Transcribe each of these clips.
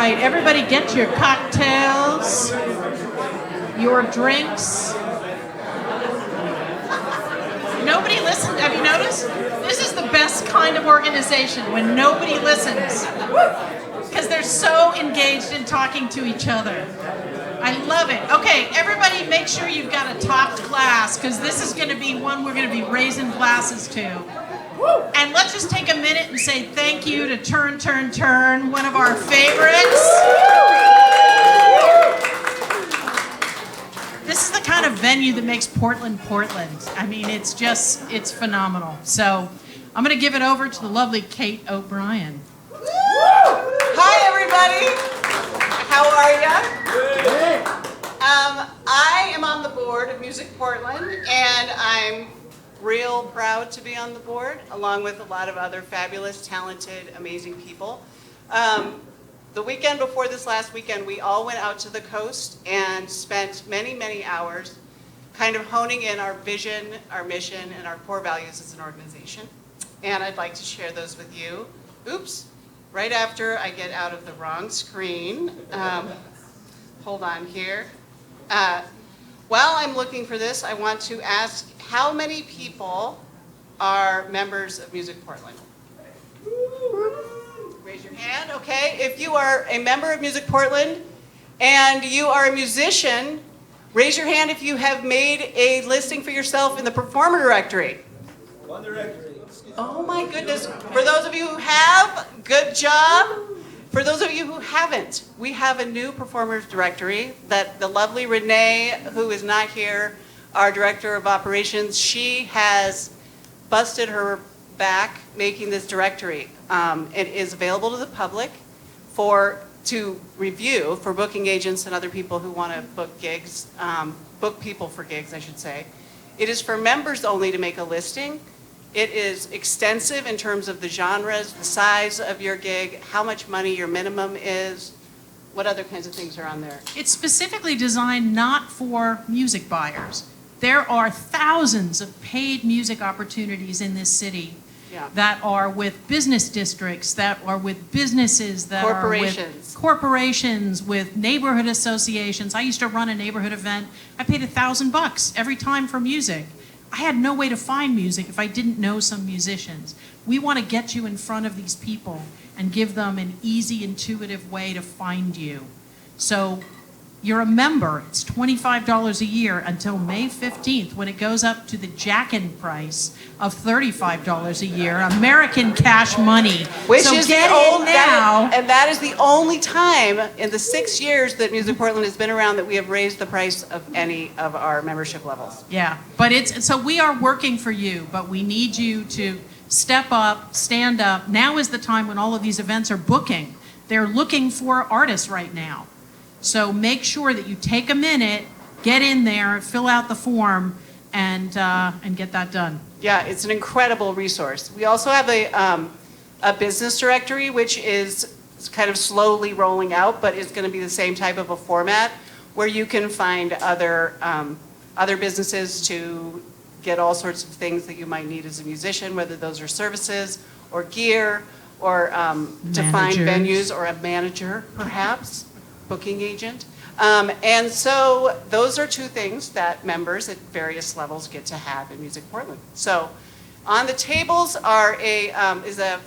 right, everybody get your cocktails, your drinks. Nobody listens. Have you noticed? This is the best kind of organization when nobody listens because they're so engaged in talking to each other. I love it. Okay, everybody make sure you've got a topped glass because this is going to be one we're going to be raising glasses to. And let's just take a minute and say thank you to Turn, Turn, Turn, one of our favorites. This is the kind of venue that makes Portland, Portland. I mean, it's phenomenal. So I'm going to give it over to the lovely Kate O'Brien. Hi, everybody. How are you? I am on the board of Music Portland, and I'm real proud to be on the board, along with a lot of other fabulous, talented, amazing people. The weekend before this last weekend, we all went out to the coast and spent many, many hours kind of honing in our vision, our mission, and our core values as an organization. And I'd like to share those with you. Oops, right after I get out of the wrong screen. Hold on here. While I'm looking for this, I want to ask how many people are members of Music Portland? Raise your hand, okay. If you are a member of Music Portland and you are a musician, raise your hand if you have made a listing for yourself in the performer directory. On the directory. Oh my goodness. For those of you who have, good job. For those of you who haven't, we have a new performers directory that the lovely Renee, who is not here, our director of operations, she has busted her back making this directory. It is available to the public to review for booking agents and other people who want to book gigs, book people for gigs, I should say. It is for members only to make a listing. It is extensive in terms of the genres, the size of your gig, how much money your minimum is, what other kinds of things are on there. It's specifically designed not for music buyers. There are thousands of paid music opportunities in this city that are with business districts, that are with businesses, that are with corporations, with neighborhood associations. I used to run a neighborhood event. I paid $1,000 every time for music. I had no way to find music if I didn't know some musicians. We want to get you in front of these people and give them an easy, intuitive way to find you. So you're a member. It's $25 a year until May 15th when it goes up to the jackin' price of $35 a year, American cash money. Which so is get the old, in now. and that is the only time in the 6 years that Music Portland has been around that we have raised the price of any of our membership levels. Yeah, but so we are working for you, but we need you to step up, stand up. Now is the time when all of these events are booking. They're looking for artists right now. So make sure that you take a minute, get in there, fill out the form, and get that done. Yeah, it's an incredible resource. We also have a business directory, which is kind of slowly rolling out, but it's going to be the same type of a format where you can find other businesses to get all sorts of things that you might need as a musician, whether those are services or gear or to find venues or a manager, perhaps. Booking agent. And so those are two things that members at various levels get to have in Music Portland. So on the tables is a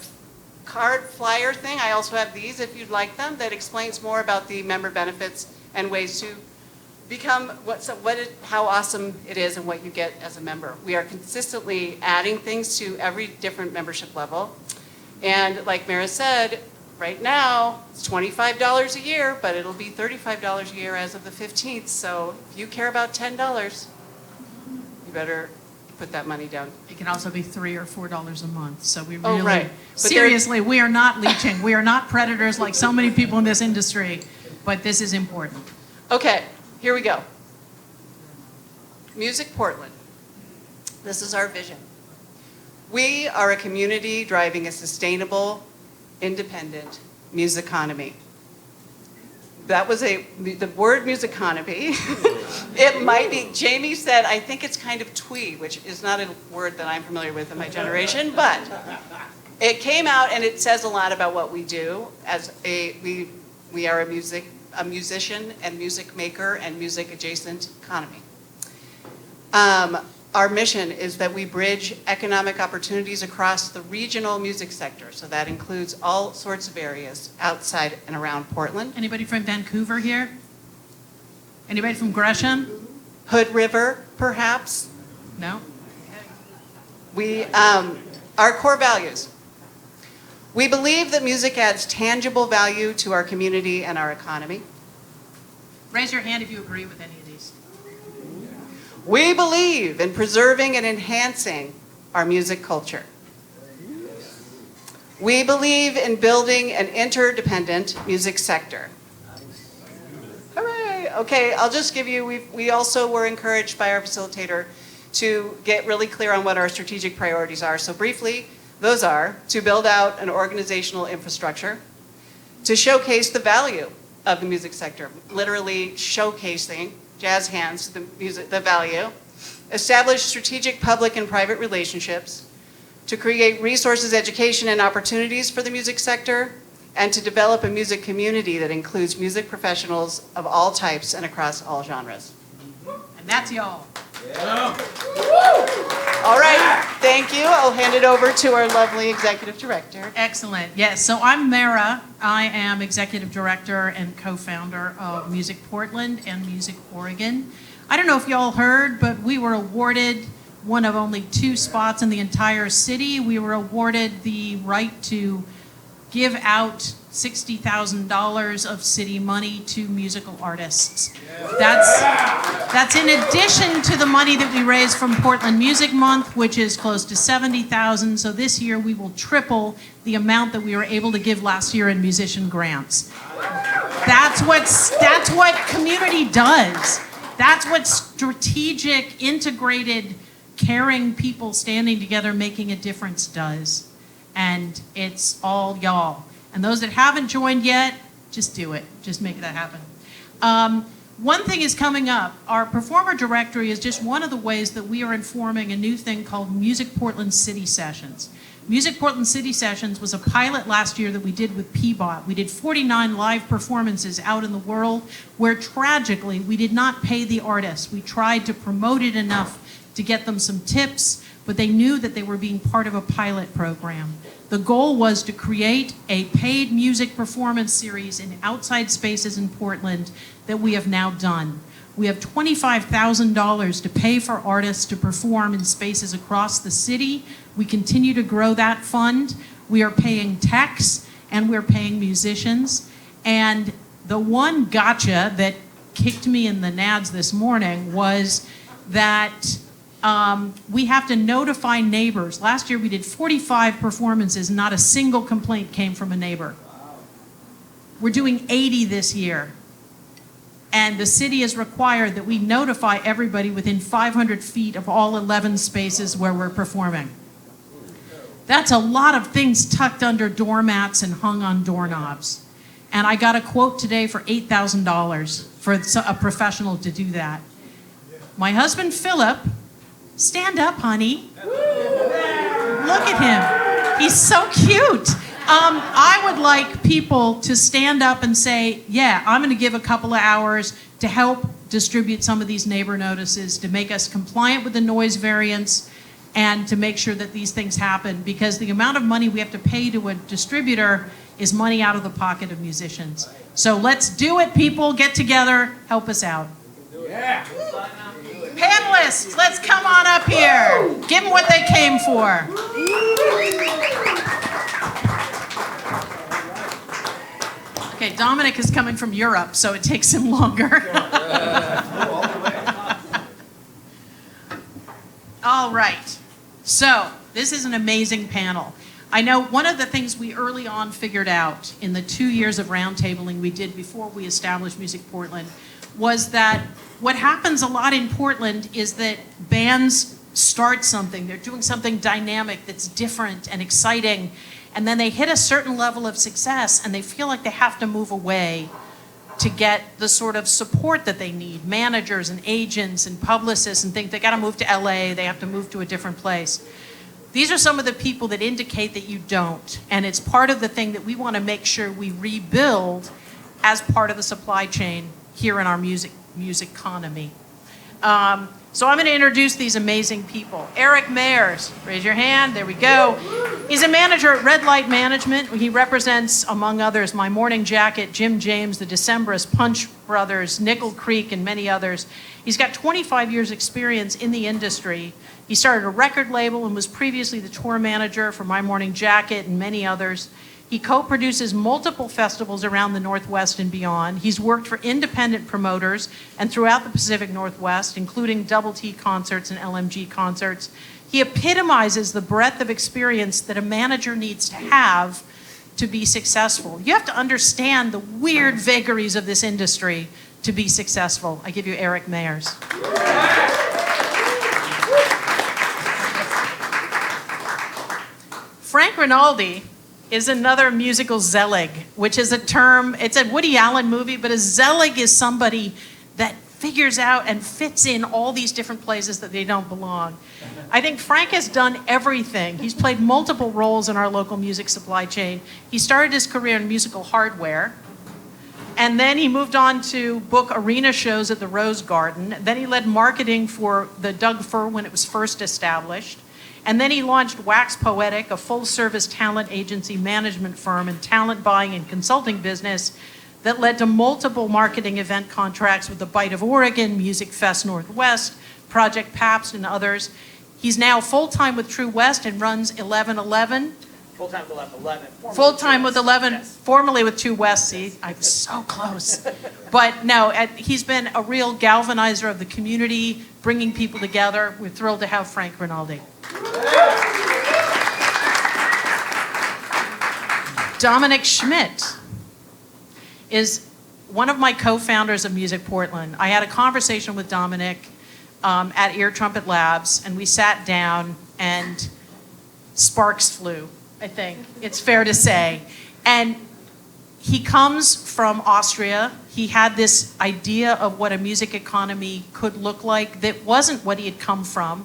card flyer thing. I also have these if you'd like them that explains more about the member benefits and ways to become how awesome it is and what you get as a member. We are consistently adding things to every different membership level. And like Mara said, right now, it's $25 a year, but it'll be $35 a year as of the 15th. So if you care about $10, you better put that money down. It can also be $3 or $4 a month. So we really, right. Seriously, we are not leeching. We are not predators like so many people in this industry, but this is important. Okay, here we go. Music Portland. This is our vision. We are a community driving a sustainable, independent music economy. That was the word music economy. It might be, Jamie said, I think it's kind of twee, which is not a word that I'm familiar with in my generation, but it came out and it says a lot about what we do. We We are a musician and music maker and music adjacent economy. Our mission is that we bridge economic opportunities across the regional music sector. So that includes all sorts of areas outside and around Portland. Anybody from Vancouver here? Anybody from Gresham? Hood River, perhaps. No? Our core values. We believe that music adds tangible value to our community and our economy. Raise your hand if you agree with any of these. We believe in preserving and enhancing our music culture. We believe in building an interdependent music sector. Hooray! Okay, I'll just give you, we also were encouraged by our facilitator to get really clear on what our strategic priorities are. So briefly, those are to build out an organizational infrastructure, to showcase the value of the music sector, literally showcasing jazz hands the value, establish strategic public and private relationships, to create resources, education, and opportunities for the music sector, and to develop a music community that includes music professionals of all types and across all genres. And that's y'all. Yeah. All right, thank you. I'll hand it over to our lovely executive director. Excellent. Yes, so I'm Mara. I am executive director and co-founder of Music Portland and Music Oregon. I don't know if y'all heard, but we were awarded one of only 2 spots in the entire city. We were awarded the right to give out $60,000 of city money to musical artists. That's in addition to the money that we raised from Portland Music Month, which is close to $70,000. So this year we will triple the amount that we were able to give last year in musician grants. That's what community does. That's what strategic, integrated, caring people standing together making a difference does. And it's all y'all. And those that haven't joined yet, just do it. Just make that happen. One thing is coming up. Our performer directory is just one of the ways that we are informing a new thing called Music Portland City Sessions. Music Portland City Sessions was a pilot last year that we did with Peabot. We did 49 live performances out in the world where tragically we did not pay the artists. We tried to promote it enough to get them some tips, but they knew that they were being part of a pilot program. The goal was to create a paid music performance series in outside spaces in Portland that we have now done. We have $25,000 to pay for artists to perform in spaces across the city. We continue to grow that fund. We are paying techs and we're paying musicians. And the one gotcha that kicked me in the nads this morning was that we have to notify neighbors. Last year we did 45 performances, not a single complaint came from a neighbor. We're doing 80 this year. And the city is required that we notify everybody within 500 feet of all 11 spaces where we're performing. That's a lot of things tucked under doormats and hung on doorknobs. And I got a quote today for $8,000 for a professional to do that. My husband, Philip, stand up, honey. Look at him. He's so cute. I would like people to stand up and say, yeah, I'm going to give a couple of hours to help distribute some of these neighbor notices, to make us compliant with the noise variance, and to make sure that these things happen. Because the amount of money we have to pay to a distributor is money out of the pocket of musicians. So let's do it, people. Get together. Help us out. Yeah. Panelists, let's come on up here. Give them what they came for. Okay, Dominic is coming from Europe, so it takes him longer. All right, so this is an amazing panel. I know one of the things we early on figured out in the 2 years of roundtabling we did before we established Music Portland was that what happens a lot in Portland is that bands start something. They're doing something dynamic that's different and exciting, and then they hit a certain level of success and they feel like they have to move away to get the sort of support that they need. Managers and agents and publicists and think they got to move to LA, they have to move to a different place. These are some of the people that indicate that you don't, and it's part of the thing that we want to make sure we rebuild as part of the supply chain here in our music economy. So I'm going to introduce these amazing people. Eric Mayers, raise your hand, there we go. He's a manager at Red Light Management. He represents, among others, My Morning Jacket, Jim James, the Decemberists, Punch Brothers, Nickel Creek, and many others. He's got 25 years experience in the industry. He started a record label and was previously the tour manager for My Morning Jacket and many others. He co-produces multiple festivals around the Northwest and beyond. He's worked for independent promoters and throughout the Pacific Northwest, including Double T concerts and LMG concerts. He epitomizes the breadth of experience that a manager needs to have to be successful. You have to understand the weird vagaries of this industry to be successful. I give you Eric Mayers. Frank Rinaldi is another musical zealot, which is a term, it's a Woody Allen movie, but a zealot is somebody that figures out and fits in all these different places that they don't belong. I think Frank has done everything. He's played multiple roles in our local music supply chain. He started his career in musical hardware, and then he moved on to book arena shows at the Rose Garden. Then he led marketing for the Doug Fir when it was first established. And then he launched Wax Poetic, a full-service talent agency management firm and talent buying and consulting business that led to multiple marketing event contracts with the Bite of Oregon, Music Fest Northwest, Project Pabst, and others. He's now full-time with True West and runs 1111. Full-time with 11. Full-time with 11, yes. Formerly with True West. See, I'm so close. But no, he's been a real galvanizer of the community, bringing people together. We're thrilled to have Frank Rinaldi. Dominic Schmidt is one of my co-founders of MusicPortland. I had a conversation with Dominic at Ear Trumpet Labs, and we sat down and sparks flew, I think. It's fair to say. And he comes from Austria. He had this idea of what a music economy could look like that wasn't what he had come from,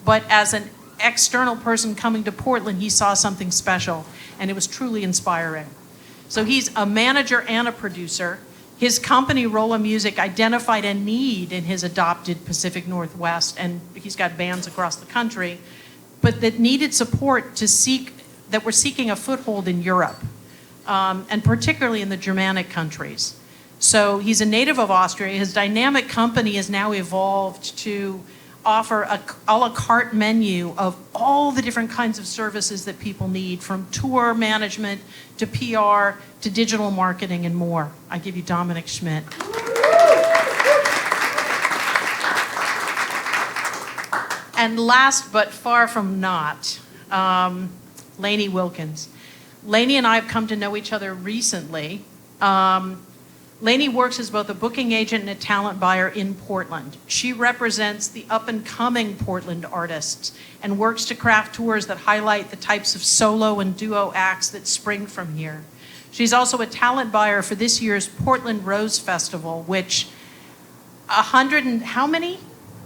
but as an external person coming to Portland, he saw something special, and it was truly inspiring. So he's a manager and a producer. His company, Rolla Music, identified a need in his adopted Pacific Northwest, and he's got bands across the country, but that needed support that were seeking a foothold in Europe, and particularly in the Germanic countries. So he's a native of Austria. His dynamic company has now evolved to offer a la carte menu of all the different kinds of services that people need, from tour management to PR to digital marketing and more. I give you Dominic Schmidt. And last but far from not, Lainey Wilkins. Lainey and I have come to know each other recently. Lainey works as both a booking agent and a talent buyer in Portland. She represents the up-and-coming Portland artists and works to craft tours that highlight the types of solo and duo acts that spring from here. She's also a talent buyer for this year's Portland Rose Festival, which how many?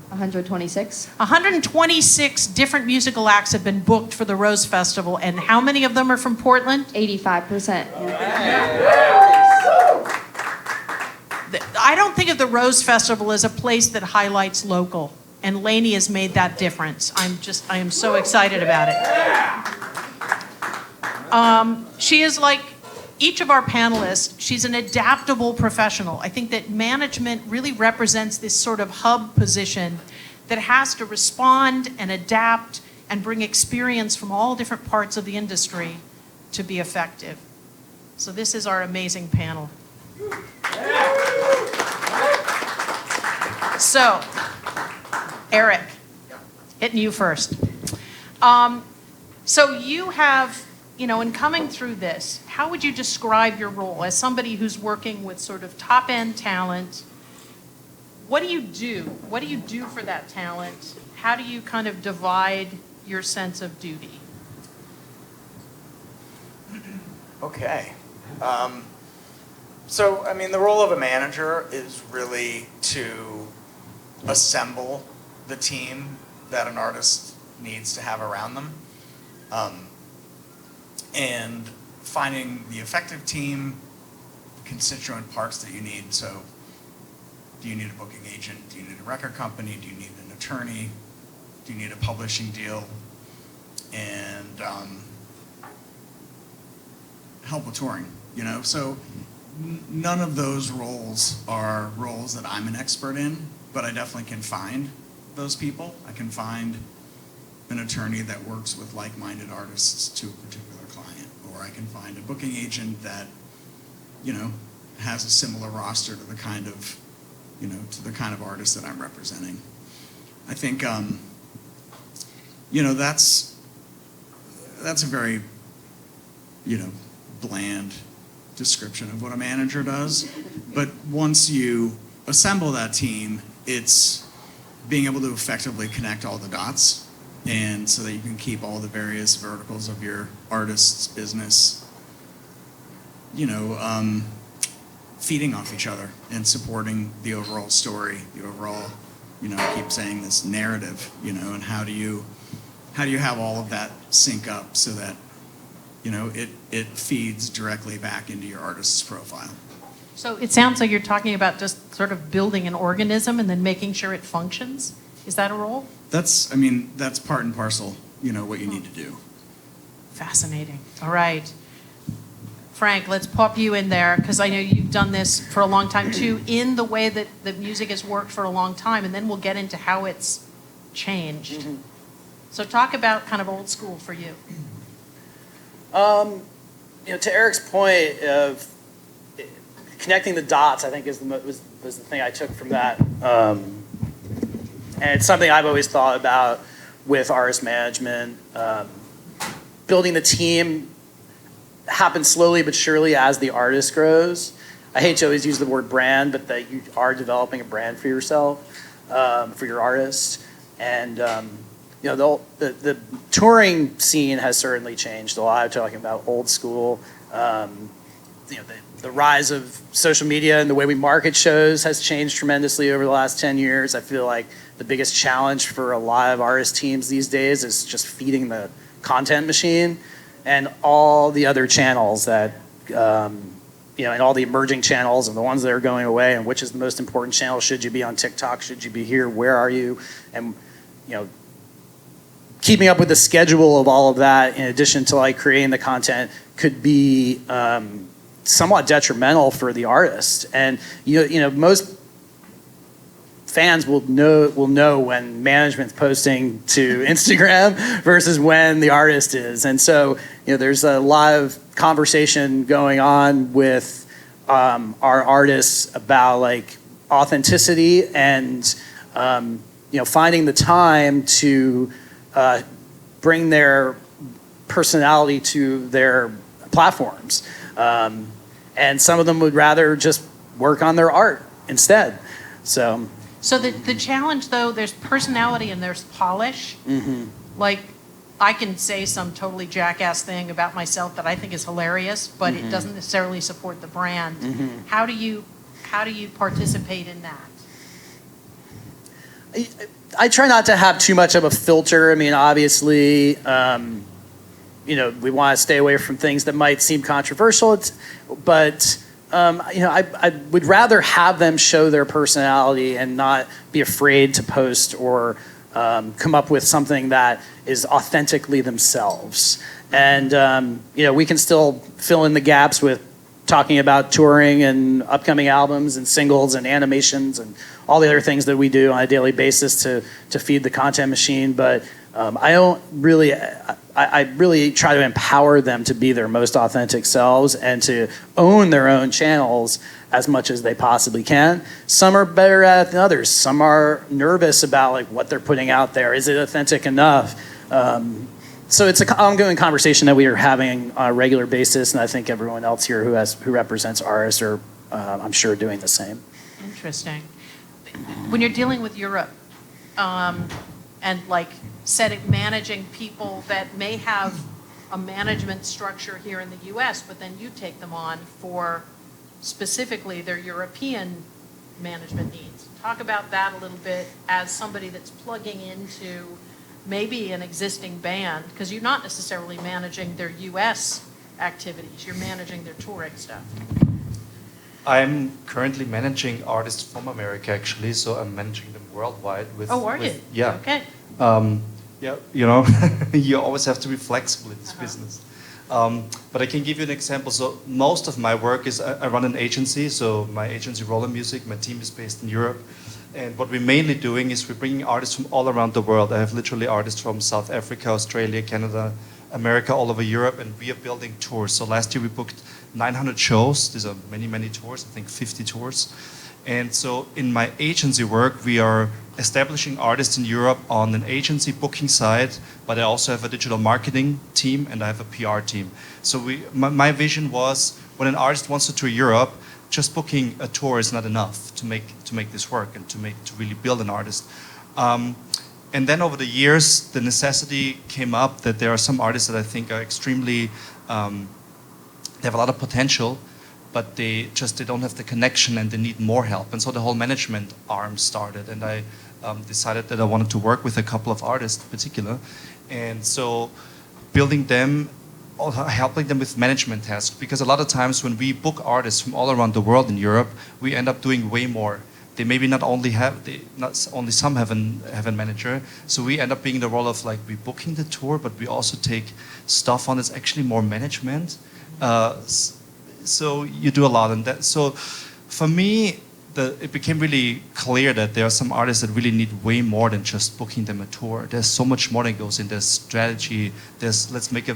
126. 126 different musical acts have been booked for the Rose Festival, and how many of them are from Portland? 85%. I don't think of the Rose Festival as a place that highlights local, and Lainey has made that difference. I am so excited about it. She is like each of our panelists. She's an adaptable professional. I think that management really represents this sort of hub position that has to respond and adapt and bring experience from all different parts of the industry to be effective. So this is our amazing panel. So, Eric, hitting you first. So you have, in coming through this, how would you describe your role as somebody who's working with sort of top-end talent? What do you do? What do you do for that talent? How do you kind of divide your sense of duty? Okay. So, the role of a manager is really to assemble the team that an artist needs to have around them. And finding the effective team constituent parts that you need. So do you need a booking agent? Do you need a record company? Do you need an attorney? Do you need a publishing deal? And help with touring, you know? So none of those roles are roles that I'm an expert in, but I definitely can find those people. I can find an attorney that works with like-minded artists to a particular client, or I can find a booking agent that, you know, has a similar roster to the kind of, you know, to the kind of artist that I'm representing. I think, you know, that's a very, you know, bland description of what a manager does. But once you assemble that team, it's being able to effectively connect all the dots, and so that you can keep all the various verticals of your artist's business, you know, feeding off each other and supporting the overall story, the overall, you know, I keep saying this narrative, you know, and how do you have all of that sync up so that, you know, it feeds directly back into your artist's profile. So it sounds like you're talking about just sort of building an organism and then making sure it functions. Is that a role? That's part and parcel, you know, what you need to do. Fascinating. All right. Frank, let's pop you in there, because I know you've done this for a long time too, in the way that the music has worked for a long time, and then we'll get into how it's changed. Mm-hmm. So talk about kind of old school for you. You know, to Eric's point of connecting the dots, I think was the thing I took from that. And it's something I've always thought about with artist management. Building the team happens slowly but surely as the artist grows. I hate to always use the word brand, but that you are developing a brand for yourself, for your artist. And you know, the touring scene has certainly changed a lot. I'm talking about old school. You know, the rise of social media and the way we market shows has changed tremendously over the last 10 years. I feel like the biggest challenge for a lot of artist teams these days is just feeding the content machine and all the other channels that, you know, and all the emerging channels and the ones that are going away, and which is the most important channel. Should you be on TikTok? Should you be here? Where are you? And, you know, keeping up with the schedule of all of that, in addition to like creating the content, could be somewhat detrimental for the artist. And you know, most fans will know when management's posting to Instagram versus when the artist is. And so, you know, there's a lot of conversation going on with our artists about like authenticity and you know, finding the time to bring their personality to their platforms. And some of them would rather just work on their art instead. So the challenge, though, there's personality and there's polish. Mm-hmm. Like, I can say some totally jackass thing about myself that I think is hilarious, but mm-hmm. it doesn't necessarily support the brand. Mm-hmm. How do you participate in that? I try not to have too much of a filter. I mean, obviously, you know, we want to stay away from things that might seem controversial, but you know, I would rather have them show their personality and not be afraid to post or come up with something that is authentically themselves. And you know, we can still fill in the gaps with talking about touring and upcoming albums and singles and animations and all the other things that we do on a daily basis to feed the content machine. But I really try to empower them to be their most authentic selves and to own their own channels as much as they possibly can. Some are better at it than others. Some are nervous about like what they're putting out there. Is it authentic enough? So it's an ongoing conversation that we are having on a regular basis, and I think everyone else here who represents artists are, I'm sure, doing the same. Interesting. When you're dealing with Europe, and like managing people that may have a management structure here in the U.S., but then you take them on for specifically their European management needs. Talk about that a little bit as somebody that's plugging into maybe an existing band, because you're not necessarily managing their U.S. activities, you're managing their touring stuff. I'm currently managing artists from America, actually, so I'm managing them worldwide. Oh, are you? Yeah. Okay. Yeah, you know, you always have to be flexible in this business. But I can give you an example. So most of my work is I run an agency. So my agency, Roller Music, my team is based in Europe. And what we're mainly doing is we're bringing artists from all around the world. I have literally artists from South Africa, Australia, Canada, America, all over Europe, and we are building tours. So last year we booked 900 shows. These are many, many tours, I think 50 tours. And so in my agency work, we are establishing artists in Europe on an agency booking side, but I also have a digital marketing team and I have a PR team. So my vision was when an artist wants to tour Europe, just booking a tour is not enough to make this work and to really build an artist. And then over the years, the necessity came up that there are some artists that I think are extremely, they have a lot of potential, but they don't have the connection and they need more help. And so the whole management arm started, and I decided that I wanted to work with a couple of artists in particular. And so building them, helping them with management tasks, because a lot of times when we book artists from all around the world in Europe, we end up doing way more. They maybe not only some have a manager, so we end up being in the role of like we booking the tour, but we also take stuff on that's actually more management. So you do a lot, and that. So for me, it became really clear that there are some artists that really need way more than just booking them a tour. There's so much more that goes in. There's strategy. Let's make a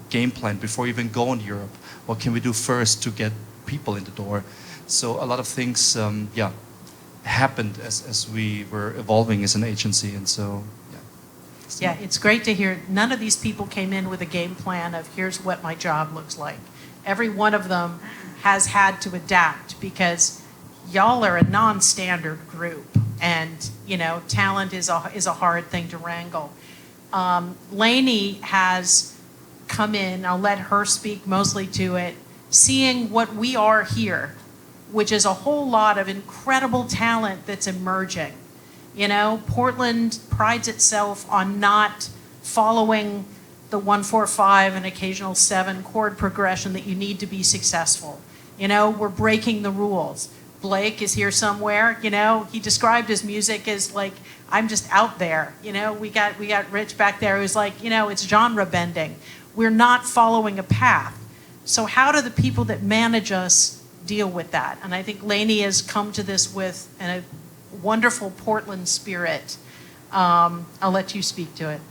game plan before you even go in Europe. What can we do first to get people in the door? So a lot of things, happened as we were evolving as an agency, and so Yeah, it's great to hear none of these people came in with a game plan of here's what my job looks like. Every one of them has had to adapt because y'all are a non-standard group, and talent is a hard thing to wrangle. Lainey has come in, I'll let her speak mostly to it, seeing what we are here, which is a whole lot of incredible talent that's emerging. Portland prides itself on not following the 1-4-5 and occasional 7 chord progression that you need to be successful. We're breaking the rules. Blake is here somewhere. He described his music as like, I'm just out there. We got Rich back there who's like, it's genre bending. We're not following a path. So how do the people that manage us deal with that? And I think Lainey has come to this with a wonderful Portland spirit. I'll let you speak to it.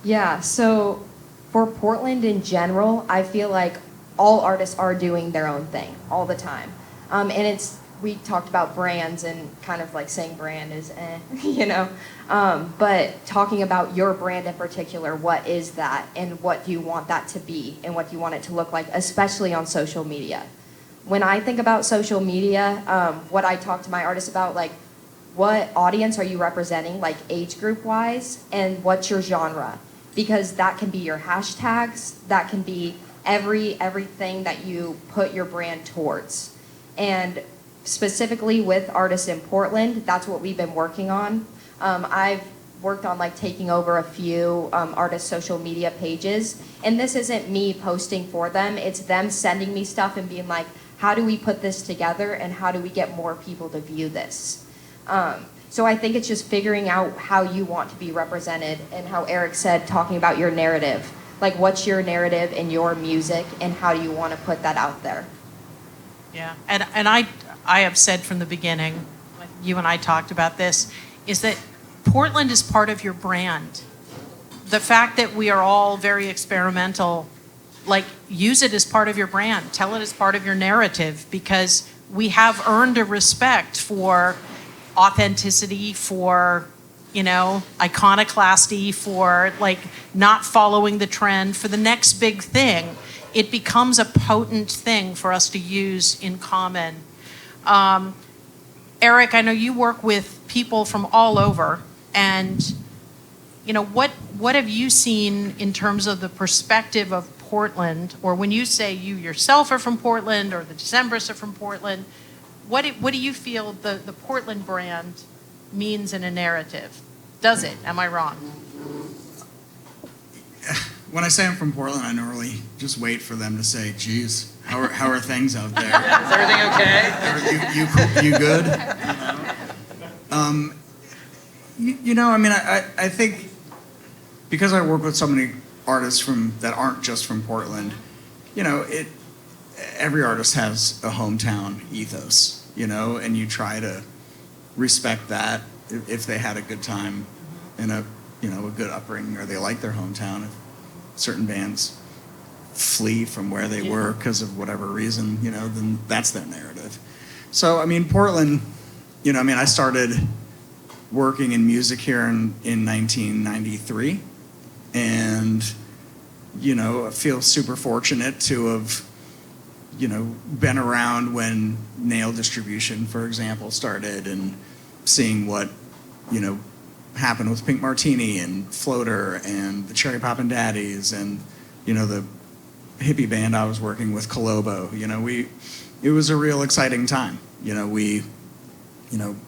Yeah, so for Portland in general, I feel like all artists are doing their own thing all the time. And we talked about brands and kind of like saying brand is but talking about your brand in particular, what is that and what do you want that to be and what do you want it to look like, especially on social media? When I think about social media, what I talk to my artists about, like, what audience are you representing, like age group wise, and what's your genre? Because that can be your hashtags, that can be everything that you put your brand towards. And specifically with artists in Portland, that's what we've been working on. I've worked on like taking over a few artists' social media pages, and this isn't me posting for them, it's them sending me stuff and being like, how do we put this together and how do we get more people to view this? So I think it's just figuring out how you want to be represented, and how Eric said, talking about your narrative. Like, what's your narrative in your music and how do you want to put that out there? Yeah, and I have said from the beginning, you and I talked about this, is that Portland is part of your brand. The fact that we are all very experimental, like, use it as part of your brand. Tell it as part of your narrative, because we have earned a respect for authenticity, for, iconoclasty, for, like, not following the trend. For the next big thing, it becomes a potent thing for us to use in common. Eric, I know you work with people from all over, and, what have you seen in terms of the perspective of Portland, or when you say you yourself are from Portland or the Decemberists are from Portland, what do you feel the Portland brand means in a narrative? Does it? Am I wrong? When I say I'm from Portland, I normally just wait for them to say, geez. How are things out there? Is everything okay? You good? I mean, I think because I work with so many artists that aren't just from Portland, every artist has a hometown ethos, and you try to respect that if they had a good time and a good upbringing, or they like their hometown. If certain bands flee from where they were because of whatever reason, then that's their narrative. So, I mean, Portland, I started working in music here in 1993, and, I feel super fortunate to have, been around when Nail Distribution, for example, started, and seeing what, happened with Pink Martini and Floater and the Cherry Poppin' Daddies and, the hippie band I was working with, Colobo. It was a real exciting time.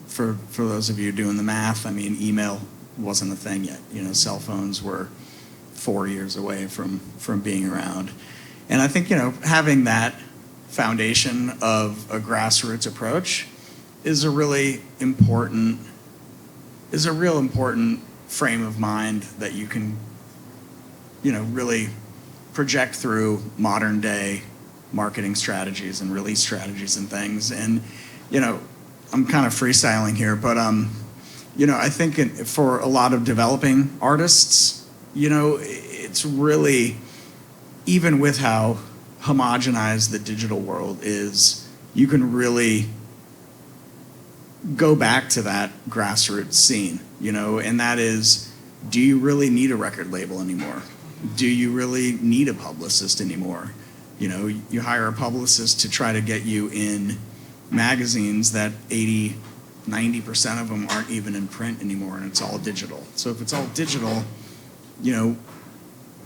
For those of you doing the math, I mean, email wasn't a thing yet. Cell phones were 4 years away from being around. And I think, having that foundation of a grassroots approach is a real important frame of mind that you can, really project through modern day marketing strategies and release strategies and things. And, I'm kind of freestyling here, but, I think for a lot of developing artists, it's really, even with how homogenized the digital world is, you can really go back to that grassroots scene, and that is, do you really need a record label anymore? Do you really need a publicist anymore? You hire a publicist to try to get you in magazines that 80-90% of them aren't even in print anymore, and it's all digital. So if it's all digital,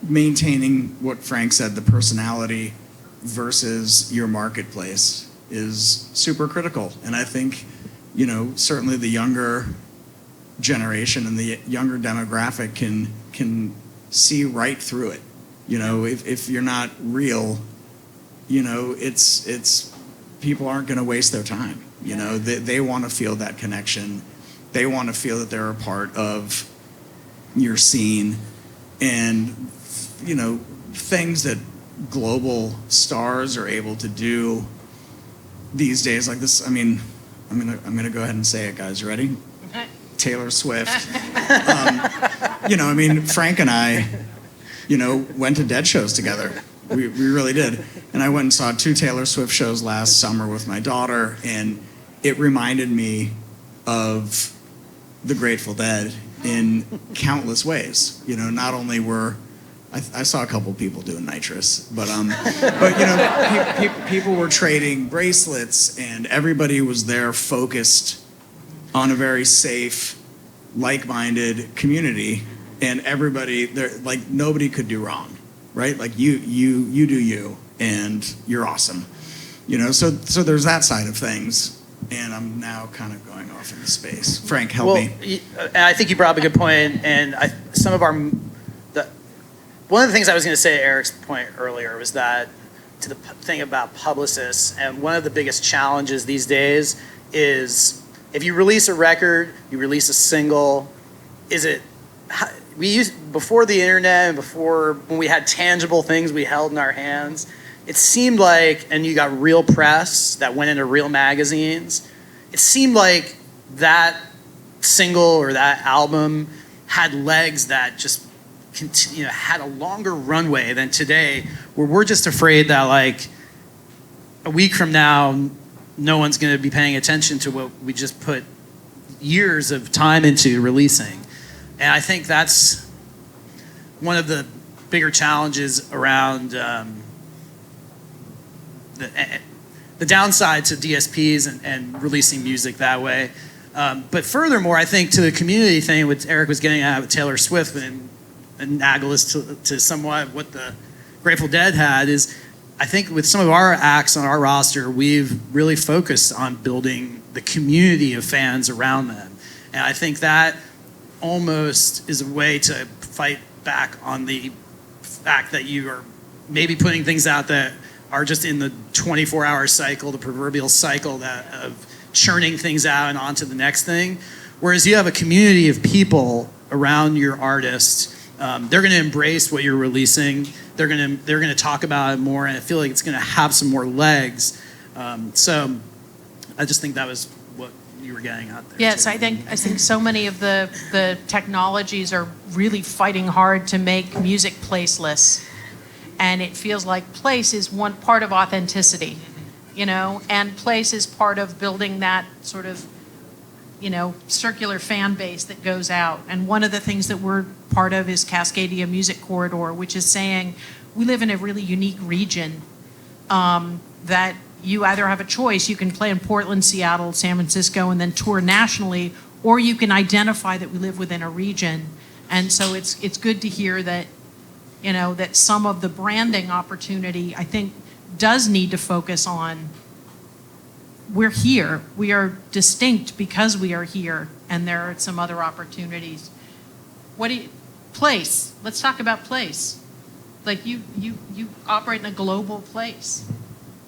maintaining what Frank said, the personality versus your marketplace, is super critical. And I think, certainly the younger generation and the younger demographic can see right through it. If you're not real, it's people aren't going to waste their time. They want to feel that connection. They want to feel that they're a part of your scene, and things that global stars are able to do these days, like this. I mean, I'm gonna go ahead and say it, guys. Ready? Taylor Swift. Frank and I, went to Dead shows together. We really did. And I went and saw 2 Taylor Swift shows last summer with my daughter, and it reminded me of the Grateful Dead in countless ways. Not only were I saw a couple people doing nitrous, but people were trading bracelets, and everybody was there focused on a very safe, like-minded community, and everybody there, like, nobody could do wrong, right? Like, you do you, and you're awesome, So there's that side of things, and I'm now kind of going off into space. Frank, help me. And I think you brought up a good point, and one of the things I was going to say to Eric's point earlier was that, to the thing about publicists, and one of the biggest challenges these days is, if you release a record, you release a single, before the internet and before, when we had tangible things we held in our hands, it seemed like, and you got real press that went into real magazines, it seemed like that single or that album had legs that just had a longer runway than today, where we're just afraid that, like, a week from now, no one's going to be paying attention to what we just put years of time into releasing. And I think that's one of the bigger challenges around the downside to DSPs and releasing music that way. But furthermore, I think to the community thing, what Eric was getting at with Taylor Swift, and analogous to somewhat what the Grateful Dead had, is I think with some of our acts on our roster, we've really focused on building the community of fans around them. And I think that almost is a way to fight back on the fact that you are maybe putting things out that are just in the 24-hour cycle, the proverbial cycle of churning things out and on to the next thing. Whereas you have a community of people around your artist, they're going to embrace what you're releasing. They're going to talk about it more, and I feel like it's going to have some more legs. So I just think that was what you were getting at there. Yes, too. I think so many of the technologies are really fighting hard to make music placeless. And it feels like place is one part of authenticity, and place is part of building that sort of, circular fan base that goes out. And one of the things that we're part of is Cascadia Music Corridor, which is saying we live in a really unique region that you either have a choice. You can play in Portland, Seattle, San Francisco, and then tour nationally, or you can identify that we live within a region. And so it's good to hear that, that some of the branding opportunity, I think, does need to focus on we're here. We are distinct because we are here, and there are some other opportunities. Place. Let's talk about place. Like you operate in a global place.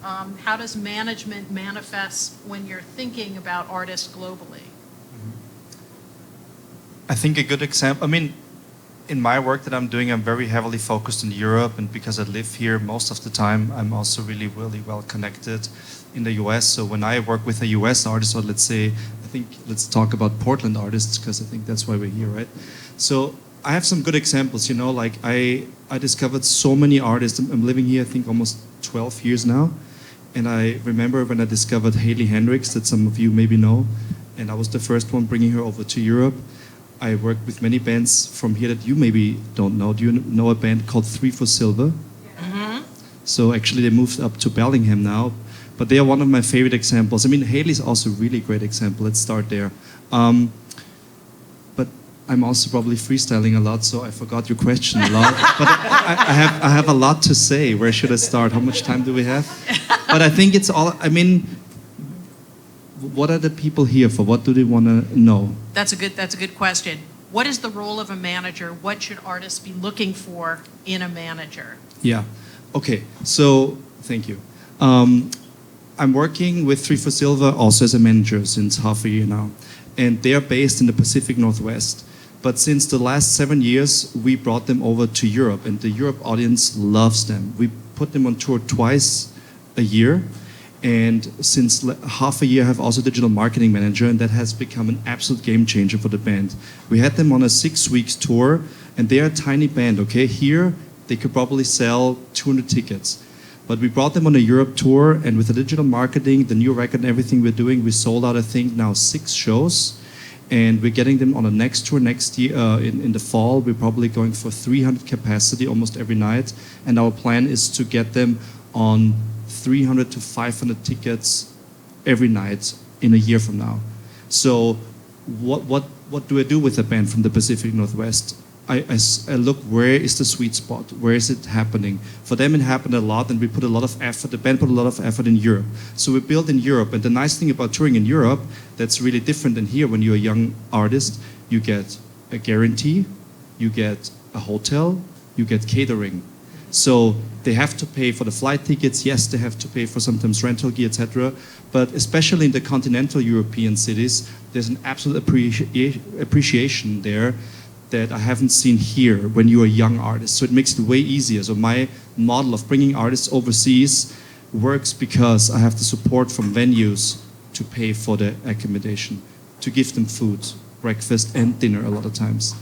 How does management manifest when you're thinking about artists globally? I think a good example, in my work that I'm doing, I'm very heavily focused in Europe, and because I live here most of the time, I'm also really, really well connected in the US. So when I work with a US artist, or let's talk about Portland artists, because I think that's why we're here, right? So I have some good examples, like I discovered so many artists. I'm living here, I think, almost 12 years now. And I remember when I discovered Hayley Hendricks, that some of you maybe know, and I was the first one bringing her over to Europe. I worked with many bands from here that you maybe don't know. Do you know a band called 3 for Silver? Mm-hmm. So actually they moved up to Bellingham now, but they are one of my favorite examples. Hayley's also a really great example. Let's start there. But I'm also probably freestyling a lot, so I forgot your question a lot. But I have a lot to say. Where should I start? How much time do we have? But I think it's all, what are the people here for? What do they want to know? That's a good question. What is the role of a manager? What should artists be looking for in a manager? Yeah. Okay. So thank you. I'm working with 3 for Silver also as a manager since half a year now, and they are based in the Pacific Northwest. But since the last 7 years, we brought them over to Europe, and the Europe audience loves them. We put them on tour twice a year. And since half a year, I have also a digital marketing manager, and that has become an absolute game changer for the band. We had them on a 6-week tour, and they're a tiny band, okay? Here, they could probably sell 200 tickets. But we brought them on a Europe tour, and with the digital marketing, the new record and everything we're doing, we sold out, I think, now 6 shows. And we're getting them on a next tour next year, in the fall. We're probably going for 300 capacity almost every night. And our plan is to get them on 300 to 500 tickets every night in a year from now. So what do I do with a band from the Pacific Northwest? I look, where is the sweet spot? Where is it happening? For them, it happened a lot, and we put a lot of effort. The band put a lot of effort in Europe. So we built in Europe. And the nice thing about touring in Europe, that's really different than here when you're a young artist, you get a guarantee, you get a hotel, you get catering. So they have to pay for the flight tickets. Yes, they have to pay for sometimes rental gear, etc. But especially in the continental European cities, there's an absolute appreciation there that I haven't seen here when you're a young artist. So it makes it way easier. So my model of bringing artists overseas works because I have the support from venues to pay for the accommodation, to give them food, breakfast and dinner a lot of times.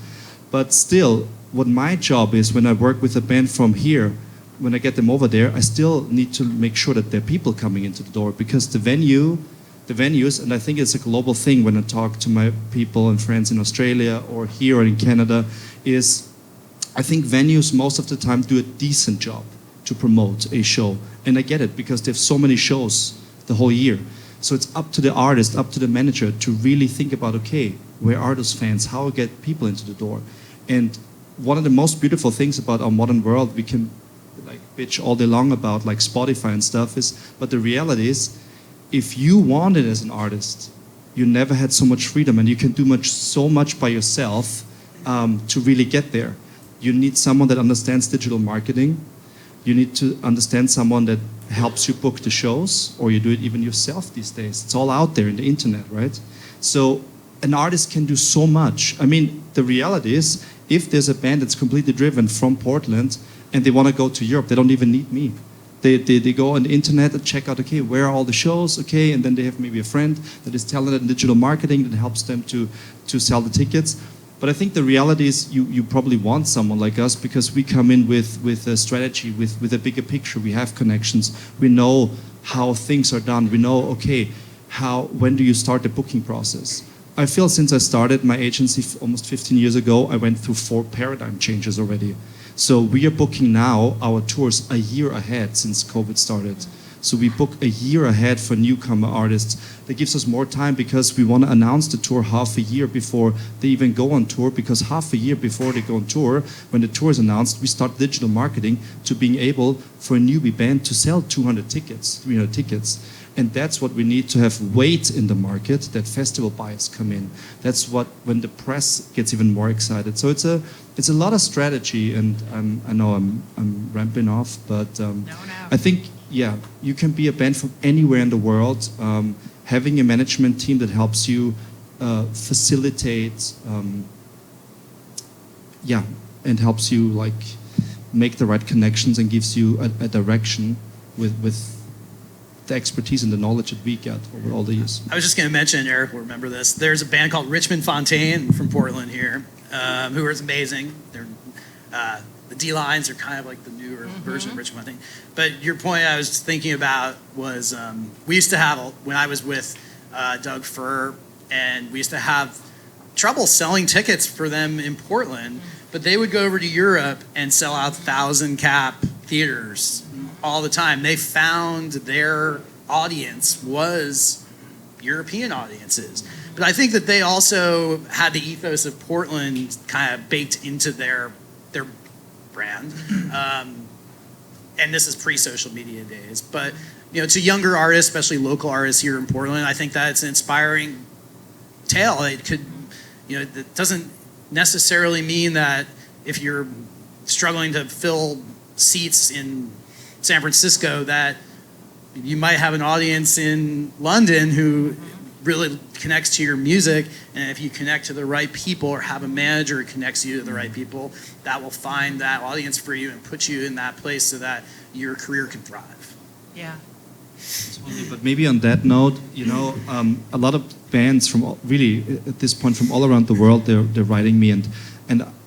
But still, what my job is when I work with a band from here, when I get them over there, I still need to make sure that there are people coming into the door, because the venues, and I think it's a global thing when I talk to my people and friends in Australia or here or in Canada, is I think venues most of the time do a decent job to promote a show. And I get it, because they have so many shows the whole year. So it's up to the artist, up to the manager to really think about, okay, where are those fans? How I get people into the door? And one of the most beautiful things about our modern world, we can bitch all day long about Spotify and stuff, but the reality is, if you want it as an artist, you never had so much freedom, and you can do so much by yourself to really get there. You need someone that understands digital marketing. You need to understand someone that helps you book the shows, or you do it even yourself these days. It's all out there in the internet, right? So an artist can do so much. I mean, the reality is, if there's a band that's completely driven from Portland and they want to go to Europe, they don't even need me. They go on the internet and check out, okay, where are all the shows, okay, and then they have maybe a friend that is talented in digital marketing that helps them to sell the tickets. But I think the reality is you probably want someone like us because we come in with a strategy, with a bigger picture. We have connections. We know how things are done. We know, okay, when do you start the booking process? I feel since I started my agency almost 15 years ago, I went through 4 paradigm changes already. So we are booking now our tours a year ahead since COVID started. So we book a year ahead for newcomer artists. That gives us more time because we want to announce the tour half a year before they even go on tour, because half a year before they go on tour, when the tour is announced, we start digital marketing to being able for a newbie band to sell 200 tickets, 300 tickets. And that's what we need to have weight in the market, that festival buyers come in. That's what, when the press gets even more excited. So it's a lot of strategy, and I know I'm ramping off, but No. I think, yeah, you can be a band from anywhere in the world. Having a management team that helps you facilitate, and helps you like make the right connections and gives you a direction with the expertise and the knowledge that we get over all the years. I was just going to mention, Eric will remember this, there's a band called Richmond Fontaine from Portland here, who is amazing. They're, the D-Lines are kind of like the newer version of Richmond Fontaine. But your point I was thinking about was, we used to have, when I was with Doug Furr, and we used to have trouble selling tickets for them in Portland, but they would go over to Europe and sell out 1,000-cap theaters all the time. They found their audience was European audiences. But I think that they also had the ethos of Portland kind of baked into their brand. And this is pre-social media days. But to younger artists, especially local artists here in Portland, I think that it's an inspiring tale. It could, it doesn't necessarily mean that if you're struggling to fill seats in San Francisco, that you might have an audience in London who really connects to your music, and if you connect to the right people or have a manager who connects you to the right people, that will find that audience for you and put you in that place so that your career can thrive. Yeah. But maybe on that note, a lot of bands from really at this point from all around the world, they're writing me, and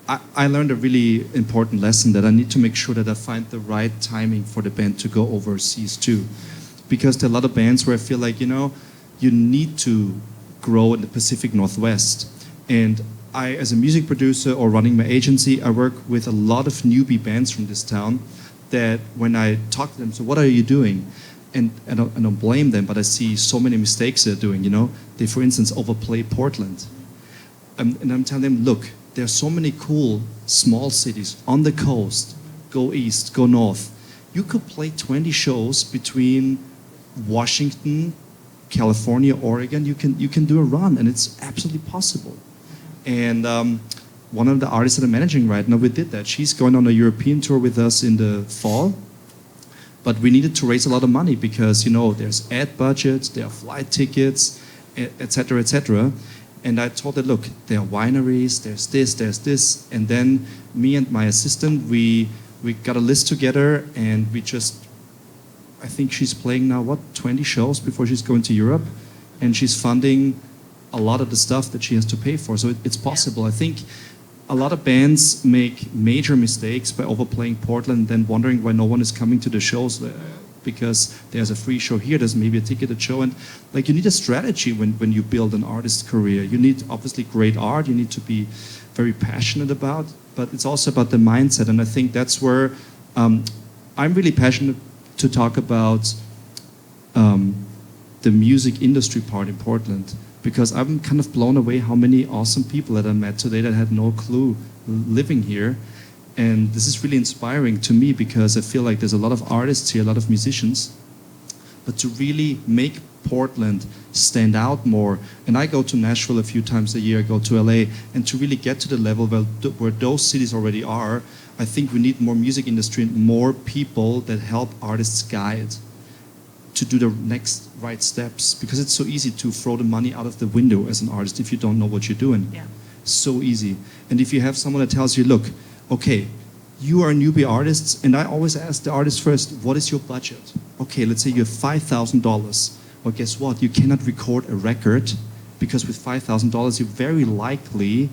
I learned a really important lesson that I need to make sure that I find the right timing for the band to go overseas too, because there are a lot of bands where I feel like you need to grow in the Pacific Northwest, and I, as a music producer or running my agency, I work with a lot of newbie bands from this town that when I talk to them, so what are you doing? And I don't blame them, but I see so many mistakes they're doing. They, for instance, overplay Portland. And I'm telling them, look, there are so many cool small cities on the coast. Go east, go north. You could play 20 shows between Washington, California, Oregon. You can do a run, and it's absolutely possible. And one of the artists that I'm managing right now, we did that. She's going on a European tour with us in the fall. But we needed to raise a lot of money because, there's ad budgets, there are flight tickets, et cetera, et cetera. And I told her, look, there are wineries, there's this. And then me and my assistant, we got a list together, and I think she's playing now, 20 shows before she's going to Europe. And she's funding a lot of the stuff that she has to pay for. So it's possible. I think a lot of bands make major mistakes by overplaying Portland and then wondering why no one is coming to the shows because there's a free show here, there's maybe a ticketed show. And you need a strategy when you build an artist career. You need obviously great art, you need to be very passionate about, but it's also about the mindset. And I think that's where I'm really passionate to talk about the music industry part in Portland. Because I'm kind of blown away how many awesome people that I met today that had no clue living here. And this is really inspiring to me because I feel like there's a lot of artists here, a lot of musicians. But to really make Portland stand out more, and I go to Nashville a few times a year, I go to LA, and to really get to the level where those cities already are, I think we need more music industry and more people that help artists guide to do the next right steps, because it's so easy to throw the money out of the window as an artist if you don't know what you're doing. Yeah. So easy. And if you have someone that tells you, look, okay, you are newbie artists, and I always ask the artist first, what is your budget? Okay, let's say you have $5,000. Well, guess what? You cannot record a record, because with $5,000, you very likely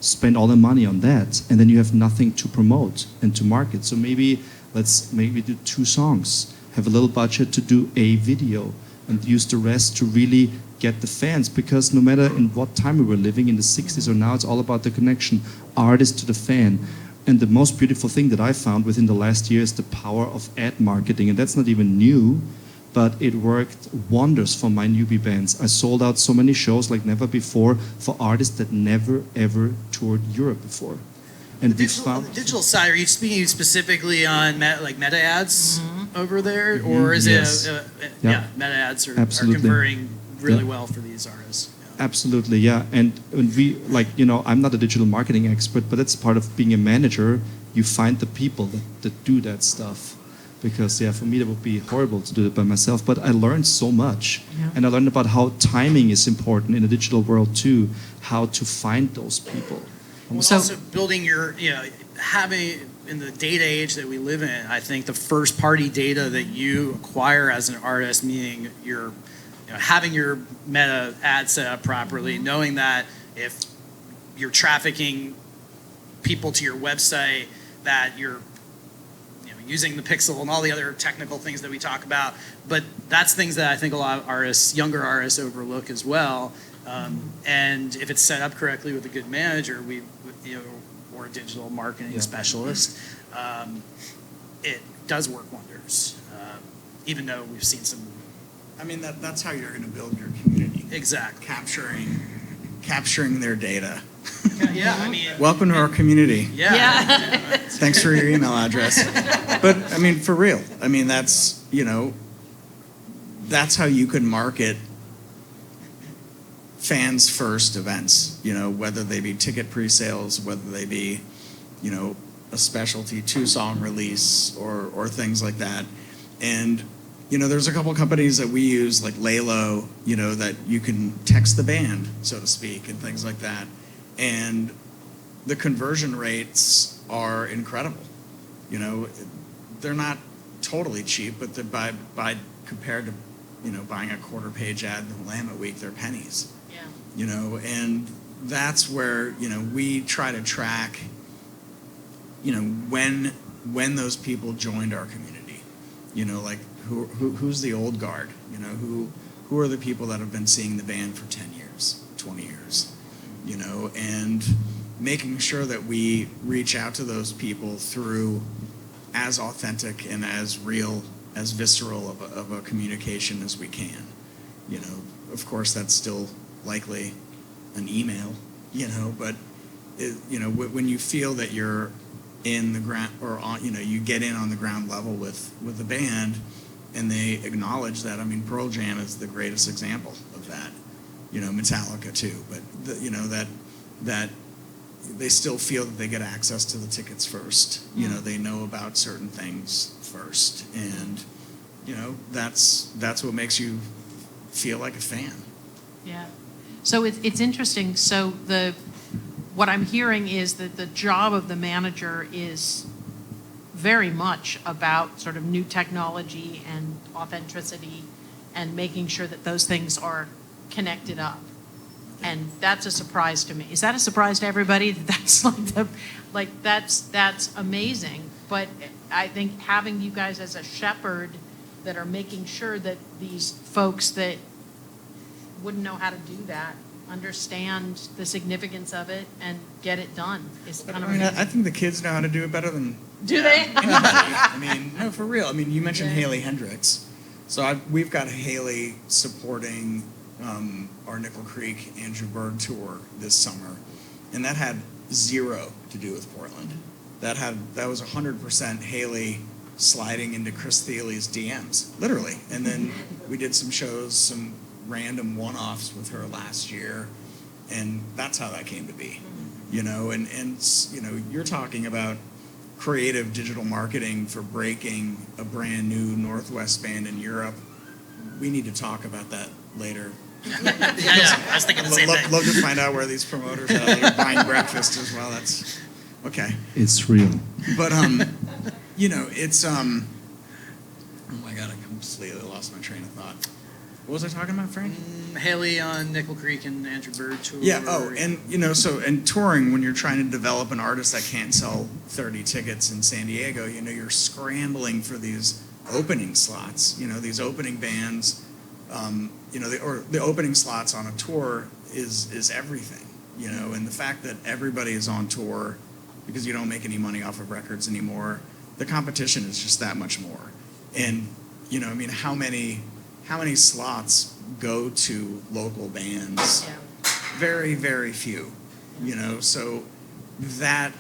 spend all the money on that, and then you have nothing to promote and to market. So maybe let's do 2 songs, have a little budget to do a video, and use the rest to really get the fans, because no matter in what time we were living, in the 60s or now, it's all about the connection, artist to the fan. And the most beautiful thing that I found within the last year is the power of ad marketing. And that's not even new, but it worked wonders for my newbie bands. I sold out so many shows like never before for artists that never, ever toured Europe before. And On the digital side, are you speaking specifically on meta ads over there? Or is Yes. meta ads are Absolutely. converting really Yeah. well for these artists. Absolutely, yeah. And when we, I'm not a digital marketing expert, but that's part of being a manager. You find the people that do that stuff. Because, for me, that would be horrible to do it by myself. But I learned so much. Yeah. And I learned about how timing is important in the digital world, too. How to find those people. Also building having in the data age that we live in, I think the first party data that you acquire as an artist, meaning having your meta ad set up properly, knowing that if you're trafficking people to your website, that you're using the pixel and all the other technical things that we talk about, but that's things that I think a lot of artists, younger artists, overlook as well. And if it's set up correctly with a good manager, or a digital marketing specialist, it does work wonders. Even though we've seen some. I mean, that's how you're going to build your community. Exactly. Capturing their data. Yeah, I mean. Welcome to our community. Yeah. Thanks for your email address. But I mean, for real. I mean, that's how you can market fans first events. Whether they be ticket pre-sales, whether they be, a specialty 2-song release or things like that. And there's a couple companies that we use, like Lalo, that you can text the band, so to speak, and things like that. And the conversion rates are incredible. They're not totally cheap, but they're by compared to, buying a quarter-page ad in the Willamette Week, they're pennies. Yeah. And that's where, we try to track, when those people joined our community. Like who's the old guard? Who are the people that have been seeing the band for 10 years, 20 years? And making sure that we reach out to those people through as authentic and as real, as visceral of a communication as we can. Of course, that's still likely an email, but when you feel that you're in the ground, or on, you get in on the ground level with the band, and they acknowledge that. I mean, Pearl Jam is the greatest example of that. Metallica too, but that they still feel that they get access to the tickets first. They know about certain things first, and that's what makes you feel like a fan. Yeah. So it's interesting. So what I'm hearing is that the job of the manager is very much about sort of new technology and authenticity and making sure that those things are connected up. And that's a surprise to me. Is that a surprise to everybody? That's that's amazing. But I think having you guys as a shepherd that are making sure that these folks that wouldn't know how to do that understand the significance of it and get it done is kind of amazing. I think the kids know how to do it better than Do they? anybody. I mean, no, for real. I mean, you mentioned Haley Hendricks. So we've got Haley supporting our Nickel Creek Andrew Bird tour this summer, and that had zero to do with Portland. That was 100% Haley sliding into Chris Thiele's DMs, literally. And then we did some shows, some random one-offs with her last year, and that's how that came to be. And you're talking about creative digital marketing for breaking a brand new Northwest band in Europe. We need to talk about that later. I was thinking the same thing. Love to find out where these promoters are buying breakfast as well. That's okay. It's real. But it's oh my God, I completely lost my train of thought. What was I talking about, Frank? Haley on Nickel Creek and Andrew Bird tour. Yeah. Oh, and and touring, when you're trying to develop an artist that can't sell 30 tickets in San Diego, you're scrambling for these opening slots. These opening bands. The opening slots on a tour is everything. And the fact that everybody is on tour because you don't make any money off of records anymore, the competition is just that much more. And how many slots go to local bands? Yeah. Very, very few. So that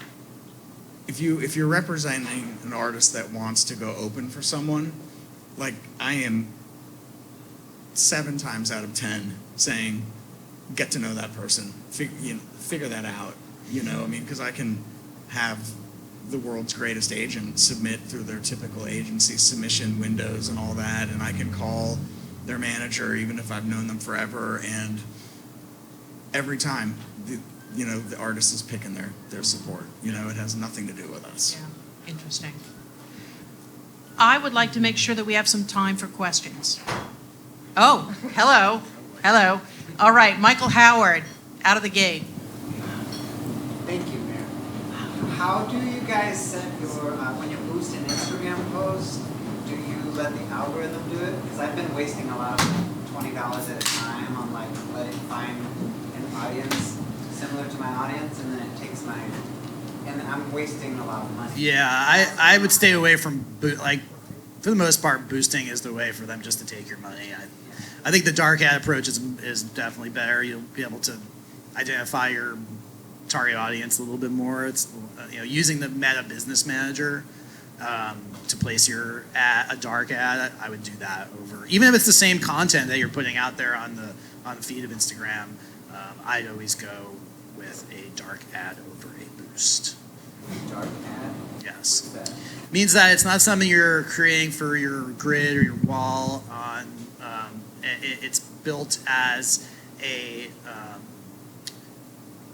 if you're representing an artist that wants to go open for someone, like I am 7 times out of 10 saying, get to know that person, figure that out, because I can have the world's greatest agent submit through their typical agency submission windows and all that, and I can call their manager even if I've known them forever, and every time the artist is picking their support. It has nothing to do with us. Yeah, interesting. I would like to make sure that we have some time for questions. Oh, hello. Hello. All right, Michael Howard, out of the gate. Thank you, Mayor. How do you guys set your, when you boost an Instagram post, do you let the algorithm do it? Because I've been wasting a lot of $20 at a time on letting find an audience similar to my audience, and then it takes and I'm wasting a lot of money. Yeah, I would stay away from, for the most part, boosting is the way for them just to take your money. I think the dark ad approach is definitely better. You'll be able to identify your target audience a little bit more. It's using the Meta Business Manager to place your a dark ad. I would do that over, even if it's the same content that you're putting out there on the feed of Instagram. I'd always go with a dark ad over a boost. Dark ad? Yes. What's that? Means that it's not something you're creating for your grid or your wall on. It's built as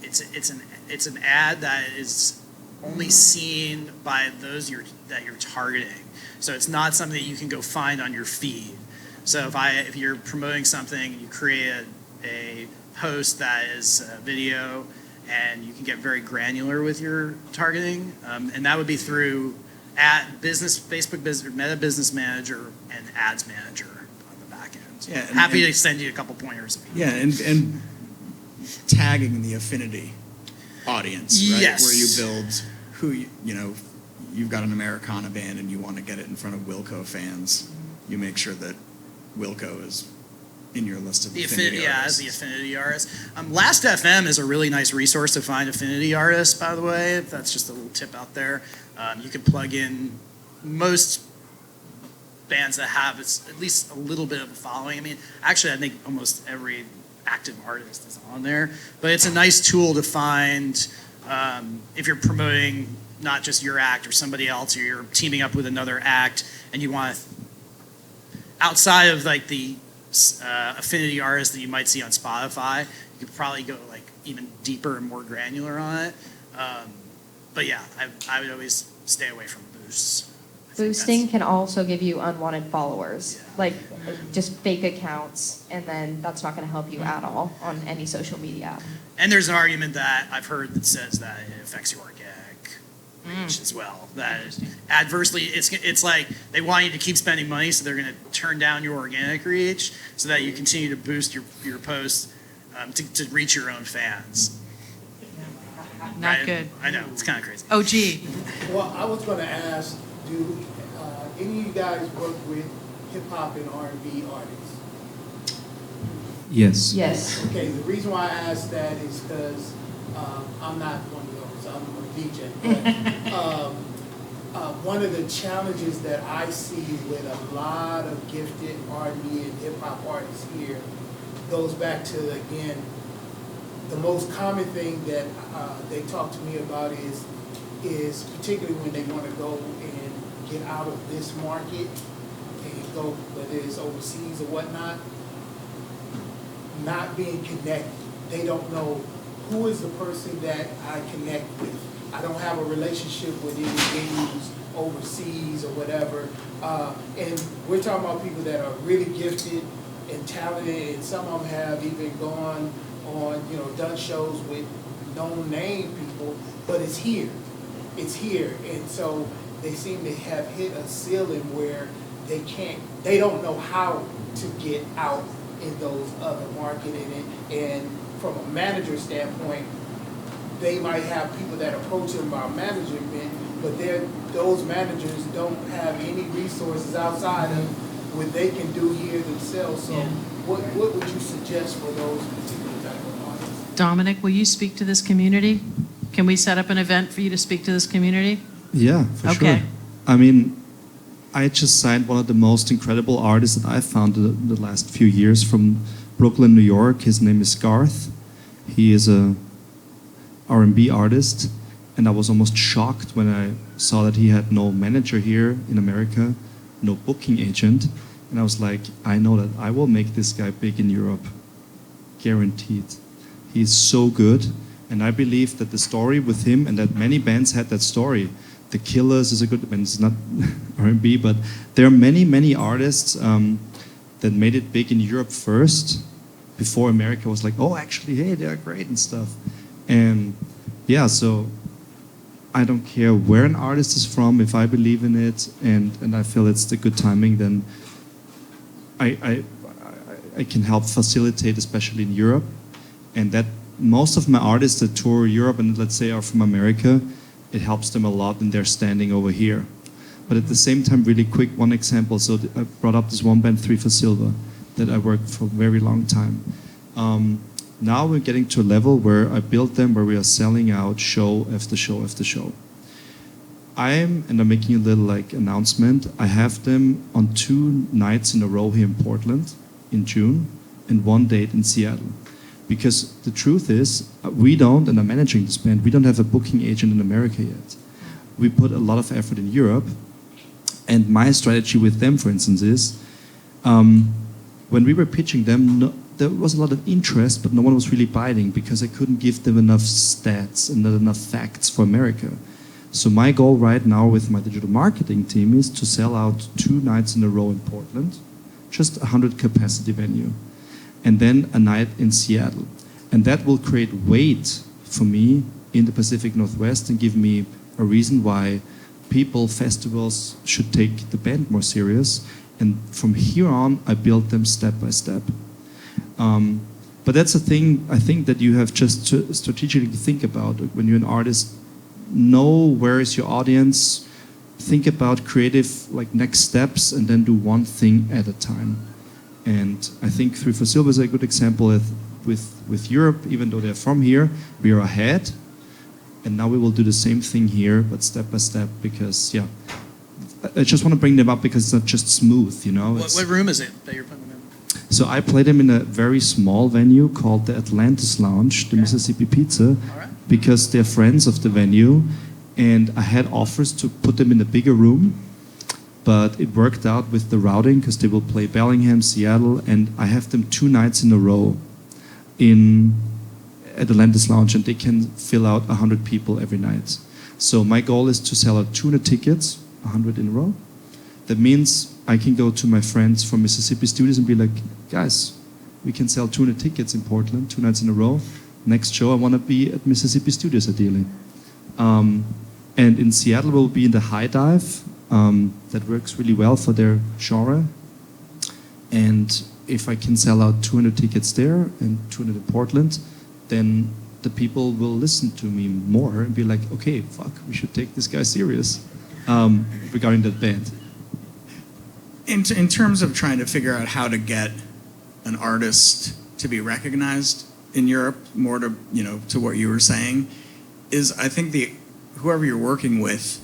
it's an ad that is only seen by those that you're targeting. So it's not something that you can go find on your feed. So if you're promoting something and you create a post that is a video, and you can get very granular with your targeting, and that would be through Facebook Business, Meta Business Manager, and Ads Manager on the back end. Yeah, Happy to send you a couple pointers. Yeah, and tagging the affinity audience, right? Yes. Where you build who you've got an Americana band and you want to get it in front of Wilco fans. You make sure that Wilco is in your list of affinity artists. As the affinity artist. Last FM is a really nice resource to find affinity artists, by the way. That's just a little tip out there. You can plug in most bands that have at least a little bit of a following. I mean, actually, I think almost every active artist is on there. But it's a nice tool to find if you're promoting not just your act or somebody else, or you're teaming up with another act, and you want to, outside of the affinity artists that you might see on Spotify, you could probably go even deeper and more granular on it. But yeah, I would always stay away from boosts. Boosting can also give you unwanted followers, Yeah. just fake accounts, and then that's not going to help you at all on any social media. And there's an argument that I've heard that says that it affects your organic reach as well. That is adversely, it's like they want you to keep spending money, so they're going to turn down your organic reach so that you continue to boost your posts to reach your own fans. Not Right? good. I know, it's kind of crazy. Oh, gee. Well, I was going to ask, do any of you guys work with hip-hop and R&B artists? Yes. Yes. Okay, the reason why I asked that is because I'm not one of those, I'm a DJ. But one of the challenges that I see with a lot of gifted R&B and hip-hop artists here goes back to, again, the most common thing that they talk to me about is is particularly when they want to go and get out of this market and go, whether it's overseas or whatnot, not being connected. They don't know who is the person that I connect with. I don't have a relationship with any venues overseas or whatever. And we're talking about people that are really gifted and talented, and some of them have even gone on, done shows with known name people, but it's here. It's here. And so they seem to have hit a ceiling where they don't know how to get out in those other markets. And from a manager standpoint, they might have people that approach them about management, but those managers don't have any resources outside of what they can do here themselves. So what would you suggest for those particular type of artists? Dominic, will you speak to this community? Can we set up an event for you to speak to this community? Yeah, for Okay. sure. I mean, I just signed one of the most incredible artists that I've found in the last few years from Brooklyn, New York. His name is Garth. He is a R&B artist, and I was almost shocked when I saw that he had no manager here in America, no booking agent, and I was like, I know that I will make this guy big in Europe, guaranteed. He's so good, and I believe that the story with him, and that many bands had that story. The Killers is a good band, it's not R&B, but there are many artists that made it big in Europe first, before America was like, oh, actually, hey, they're great and stuff. And yeah, so I don't care where an artist is from, if I believe in it and I feel it's the good timing, then I can help facilitate, especially in Europe. And that most of my artists that tour Europe and let's say are from America, it helps them a lot in their standing over here. But at the same time, really quick, one example. So I brought up this one band, 3 for Silver, that I worked for a very long time. Now we're getting to a level where I built them, where we are selling out show after show after show. And I'm making a little announcement. I have them on 2 nights in a row here in Portland in June and 1 date in Seattle. Because the truth is, we don't, and I'm managing this band, we don't have a booking agent in America yet. We put a lot of effort in Europe. And my strategy with them, for instance, is when we were pitching them, there was a lot of interest, but no one was really biting because I couldn't give them enough stats and not enough facts for America. So my goal right now with my digital marketing team is to sell out 2 nights in a row in Portland, just 100 capacity venue, and then a night in Seattle. And that will create weight for me in the Pacific Northwest and give me a reason why people, festivals should take the band more serious. And from here on, I build them step by step. But that's a thing I think that you have just to strategically think about when you're an artist. Know where is your audience, think about creative next steps, and then do one thing at a time. And I think 3 for Silver is a good example with Europe. Even though they're from here, we are ahead. And now we will do the same thing here, but step by step, because, I just want to bring them up because it's not just smooth, What room is it that you're putting them in? So I play them in a very small venue called the Atlantis Lounge, the Mississippi Pizza, All right. because they're friends of the venue. And I had offers to put them in a bigger room, but it worked out with the routing because they will play Bellingham, Seattle, and I have them 2 nights in a row at Atlantis Lounge, and they can fill out 100 people every night. So my goal is to sell out 200 tickets, 100 in a row. That means I can go to my friends from Mississippi Studios and be like, guys, we can sell 200 tickets in Portland, 2 nights in a row. Next show, I want to be at Mississippi Studios, ideally. And in Seattle, we'll be in the High Dive. That works really well for their genre. And if I can sell out 200 tickets there and 200 in Portland, then the people will listen to me more and be like, okay, fuck, we should take this guy serious regarding that band. In terms of trying to figure out how to get an artist to be recognized in Europe, more to what you were saying, is I think whoever you're working with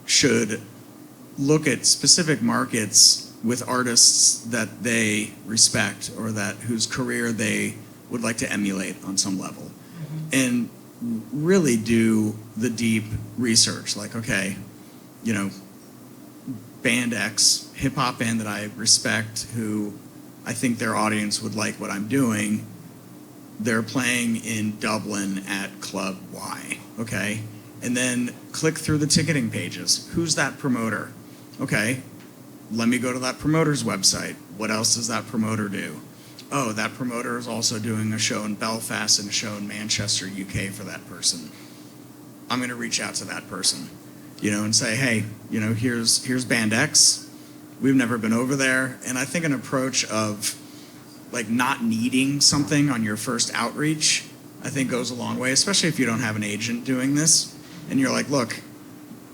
should look at specific markets with artists that they respect or whose career they would like to emulate on some level, and really do the deep research. Like, okay, you know, band X, hip hop band that I respect, who I think their audience would like what I'm doing, they're playing in Dublin at Club Y, okay? And then click through the ticketing pages. Who's that promoter? Okay, let me go to that promoter's website. What else does that promoter do? Oh, that promoter is also doing a show in Belfast and a show in Manchester, UK for that person. I'm gonna reach out to that person, you know, and say, hey, you know, here's band X. We've never been over there. And I think an approach of like not needing something on your first outreach, I think goes a long way, especially if you don't have an agent doing this. And you're like, look,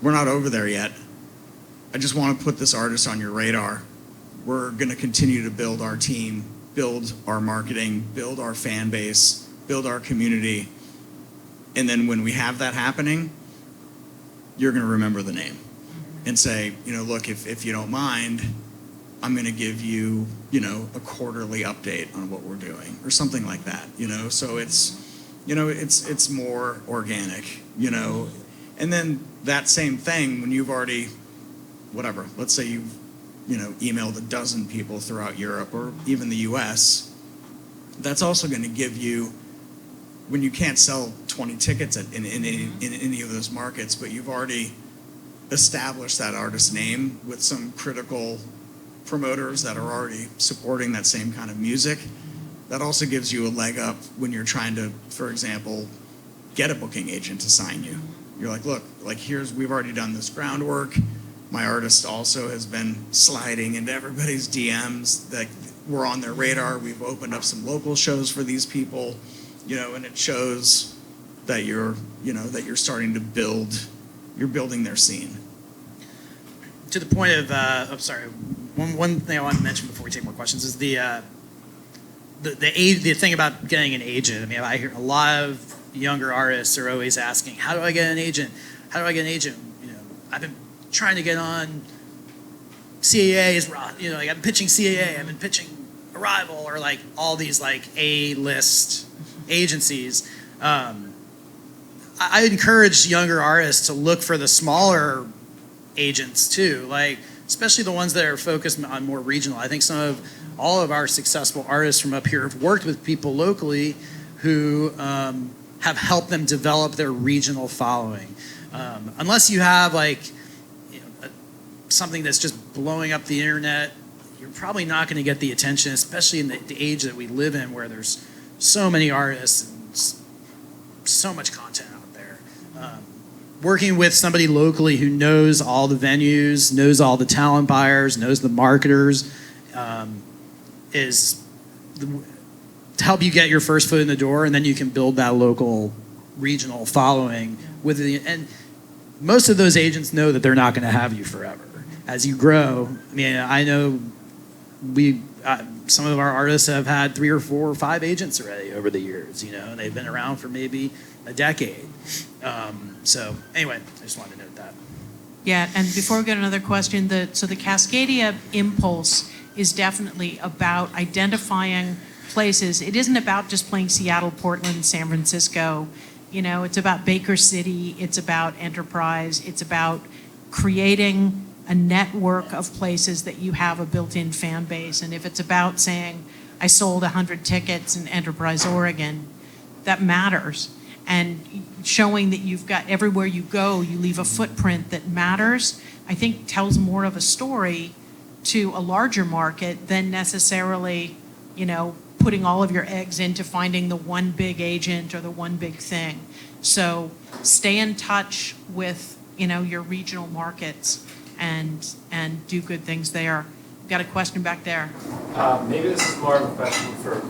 we're not over there yet. I just want to put this artist on your radar. We're going to continue to build our team, build our marketing, build our fan base, build our community. And then when we have that happening, you're going to remember the name and say, you know, look, if you don't mind, I'm going to give you, you know, a quarterly update on what we're doing or something like that, you know? So it's, you know, it's more organic, you know? And then that same thing when you've already, whatever, let's say you've, you know, emailed a dozen people throughout Europe or even the US, that's also going to give you, when you can't sell 20 tickets in any of those markets, but you've already established that artist's name with some critical promoters that are already supporting that same kind of music, that also gives you a leg up when you're trying to, for example, get a booking agent to sign you. You're like, look, like we've already done this groundwork. My artist also has been sliding into everybody's DMs, that we're on their radar. We've opened up some local shows for these people, you know, and it shows that you're starting to build, you're building their scene. To the point of, I'm sorry, one thing I want to mention before we take more questions is the thing about getting an agent. I mean, I hear a lot of younger artists are always asking, how do I get an agent? How do I get an agent? You know, I've been trying to get on CAA's, you know, like I've been pitching CAA, I've been pitching Arrival, or like all these like A-list agencies. I encourage younger artists to look for the smaller agents too, like especially the ones that are focused on more regional. I think all of our successful artists from up here have worked with people locally who have helped them develop their regional following. Unless you have like, you know, something that's just blowing up the internet, you're probably not going to get the attention, especially in the age that we live in, where there's so many artists and so much content out there. Working with somebody locally who knows all the venues, knows all the talent buyers, knows the marketers, is to help you get your first foot in the door, and then you can build that local, regional following and most of those agents know that they're not going to have you forever. As you grow, I mean, I know some of our artists have had 3 or 4 or 5 agents already over the years, you know, and they've been around for maybe a decade. So anyway, I just wanted to note that. Yeah, and before we get another question, the Cascadia Impulse is definitely about identifying places. It isn't about just playing Seattle, Portland, San Francisco. You know, it's about Baker City, it's about Enterprise, it's about creating a network of places that you have a built-in fan base. And if it's about saying, I sold 100 tickets in Enterprise, Oregon, that matters. And showing that you've got, everywhere you go, you leave a footprint that matters, I think tells more of a story to a larger market than necessarily, you know, putting all of your eggs into finding the one big agent or the one big thing. So stay in touch with, you know, your regional markets and do good things there. Got a question back there. Maybe this is more of a question for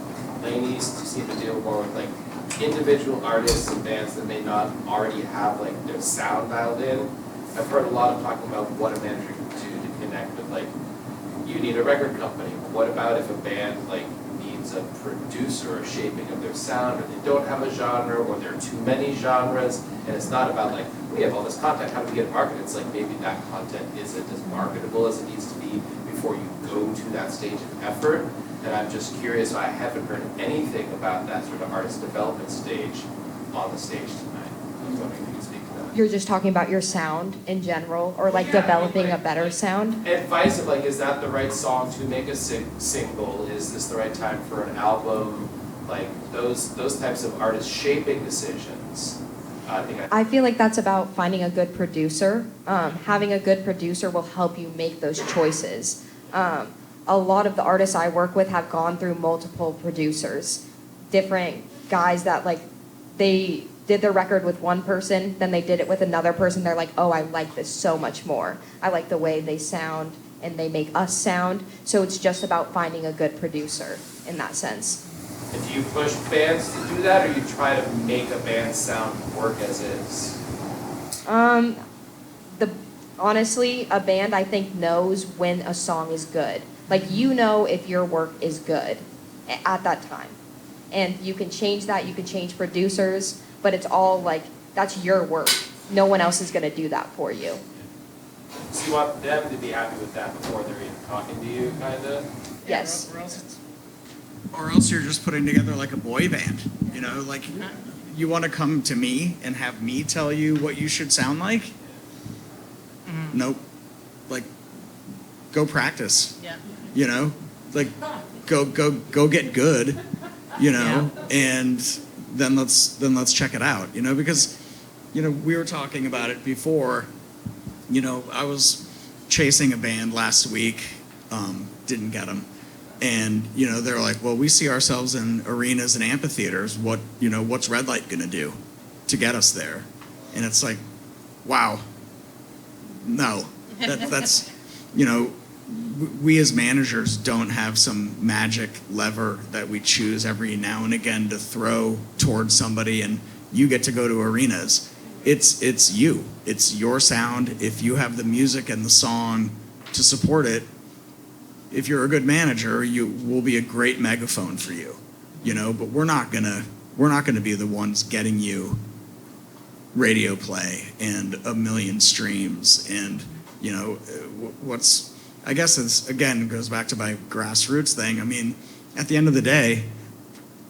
ladies to see the deal more with like individual artists and bands that may not already have like their sound dialed in. I've heard a lot of talking about what a manager can do to connect with, like, you need a record company. What about if a band like needs a producer or shaping of their sound, or they don't have a genre, or there are too many genres, and it's not about like, we have all this content, how do we get it marketed? It's like maybe that content isn't as marketable as it needs to be before you go to that stage of effort. And I'm just curious, I haven't heard anything about that sort of artist development stage on the stage tonight. I was wondering if you could speak to that. You're just talking about your sound in general, or like developing a better sound? Advice of like, is that the right song to make a single? Is this the right time for an album? Like those types of artist shaping decisions. I feel like that's about finding a good producer. Having a good producer will help you make those choices. A lot of the artists I work with have gone through multiple producers, different guys that like they did their record with one person, then they did it with another person. They're like, oh, I like this so much more. I like the way they sound and they make us sound. So it's just about finding a good producer in that sense. And do you push bands to do that, or you try to make a band sound work as is? Honestly, a band I think knows when a song is good. Like you know if your work is good at that time. And you can change that, you can change producers, but it's all like, that's your work. No one else is gonna do that for you. So you want them to be happy with that before they're even talking to you, kinda? Yes. Or else you're just putting together like a boy band, you know, like you want to come to me and have me tell you what you should sound like? Nope. Like, go practice. Yeah. You know, like go get good, you know, and then let's check it out, you know, because, you know, we were talking about it before. You know, I was chasing a band last week, didn't get them. And, you know, they're like, well, we see ourselves in arenas and amphitheaters. What's Red Light going to do to get us there? And it's like, wow, no. That's, you know, we as managers don't have some magic lever that we choose every now and again to throw towards somebody and you get to go to arenas. It's you. It's your sound. If you have the music and the song to support it, if you're a good manager, you will be a great megaphone for you, you know, but we're not gonna be the ones getting you radio play and 1 million streams. And, you know, I guess it's, again, goes back to my grassroots thing. I mean, at the end of the day,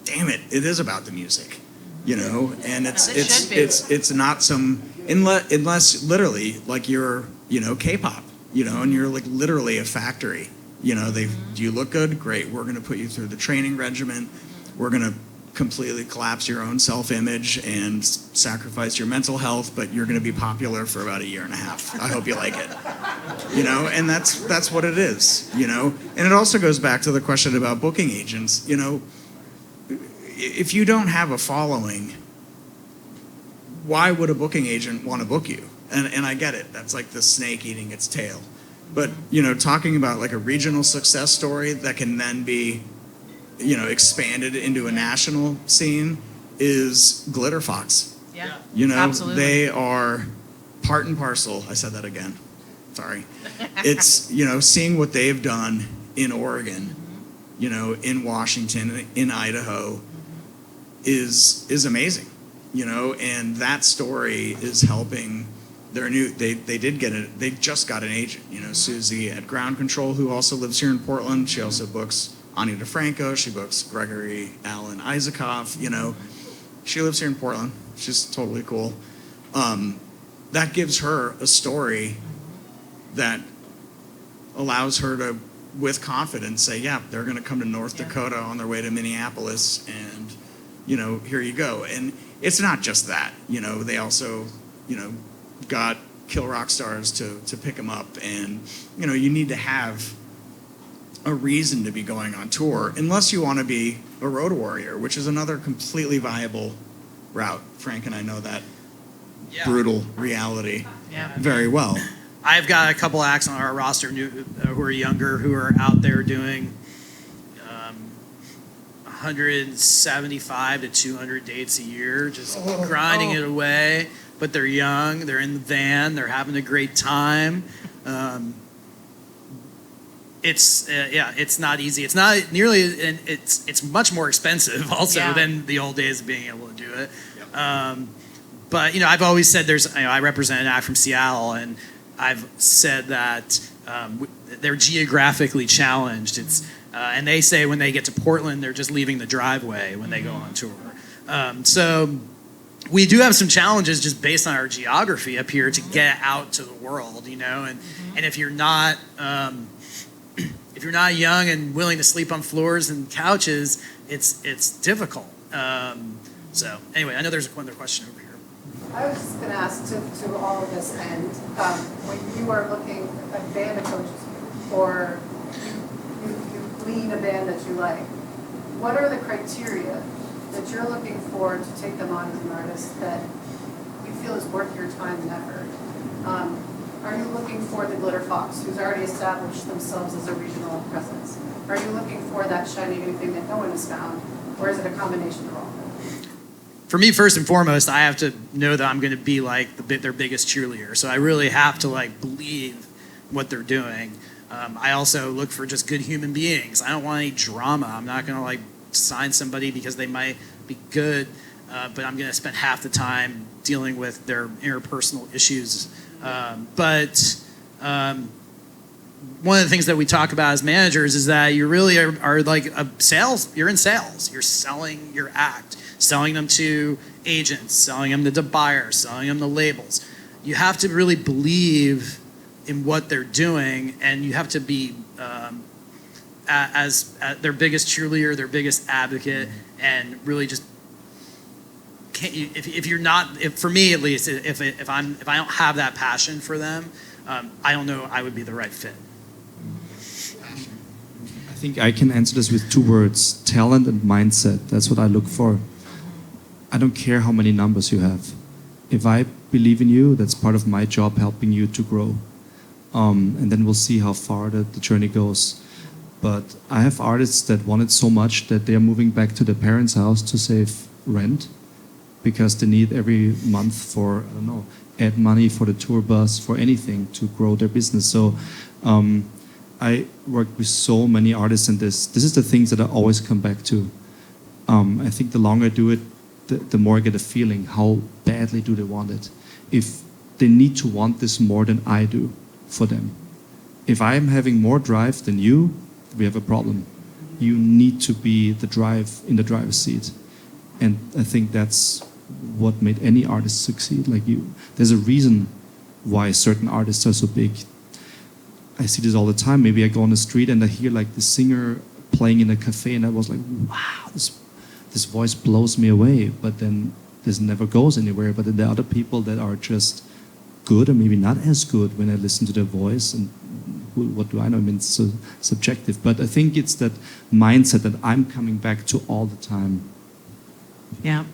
damn it, it is about the music, you know, and it's not some, unless literally like you're, you know, K-pop, you know, and you're like literally a factory. You know, do you look good? Great. We're going to put you through the training regimen. We're going to completely collapse your own self-image and sacrifice your mental health, but you're going to be popular for about 1.5 years. I hope you like it. You know, and that's what it is, you know. And it also goes back to the question about booking agents. You know, if you don't have a following, why would a booking agent want to book you? And I get it. That's like the snake eating its tail. But, you know, talking about like a regional success story that can then be, you know, expanded into a national scene is Glitter Fox. Yeah. You know, Absolutely. They are part and parcel. I said that again. Sorry. It's, you know, seeing what they've done in Oregon, you know, in Washington, in Idaho is amazing, you know, and that story is helping. They just got an agent, you know, Susie at Ground Control, who also lives here in Portland. She also books Ani DeFranco. She books Gregory Alan Isaacoff, you know. She lives here in Portland. She's totally cool. That gives her a story that allows her to, with confidence, say, yeah, they're going to come to North Dakota on their way to Minneapolis, and, you know, here you go. And it's not just that, you know, they also, you know, got Kill Rock Stars to pick them up, and you know, you need to have a reason to be going on tour unless you want to be a road warrior, which is another completely viable route. Frank and I know that brutal reality very well. I've got a couple acts on our roster who are younger, who are out there doing 175 to 200 dates a year, just grinding it away. But they're young, they're in the van, they're having a great time. It's not easy. It's not nearly, and it's much more expensive also than the old days of being able to do it. But you know, I've always said I represent an act from Seattle, and I've said that they're geographically challenged. And they say when they get to Portland, they're just leaving the driveway when they go on tour. So we do have some challenges just based on our geography up here to get out to the world, you know, and if you're not young and willing to sleep on floors and couches, it's difficult. So anyway, I know there's another question over here. I was just going to ask to all of us, and when you are looking at band coaches or you lead a band that you like, what are the criteria that you're looking for to take them on as an artist that you feel is worth your time and effort? Are you looking for the glitter fox who's already established themselves as a regional presence? Are you looking for that shiny new thing that no one has found, or is it a combination of all? For me, first and foremost, I have to know that I'm going to be like their biggest cheerleader. So I really have to like believe what they're doing. I also look for just good human beings. I don't want any drama. I'm not going to like sign somebody because they might be good, but I'm going to spend half the time dealing with their interpersonal issues. But one of the things that we talk about as managers is that you really are like you're in sales. You're selling your act, selling them to agents, selling them to buyers, selling them to labels. You have to really believe in what they're doing, and you have to be as their biggest cheerleader, their biggest advocate, and really just if you're not, for me at least, if I don't have that passion for them, I don't know I would be the right fit. I think I can answer this with 2 words: talent and mindset. That's what I look for. I don't care how many numbers you have. If I believe in you, that's part of my job, helping you to grow. And then we'll see how far the journey goes. But I have artists that want it so much that they are moving back to their parents' house to save rent because they need every month for, I don't know, add money for the tour bus, for anything to grow their business. So I work with so many artists, and this is the things that I always come back to. I think the longer I do it, the more I get a feeling, how badly do they want it. If they need to want this more than I do for them. If I'm having more drive than you, we have a problem. You need to be in the driver's seat. And I think that's what made any artist succeed. Like you, there's a reason why certain artists are so big. I see this all the time. Maybe I go on the street and I hear like the singer playing in a cafe, and I was like, wow, this voice blows me away. But then this never goes anywhere. But then there are other people that are just good or maybe not as good when I listen to their voice. And what do I know? I mean, it's so subjective. But I think it's that mindset that I'm coming back to all the time. Yeah.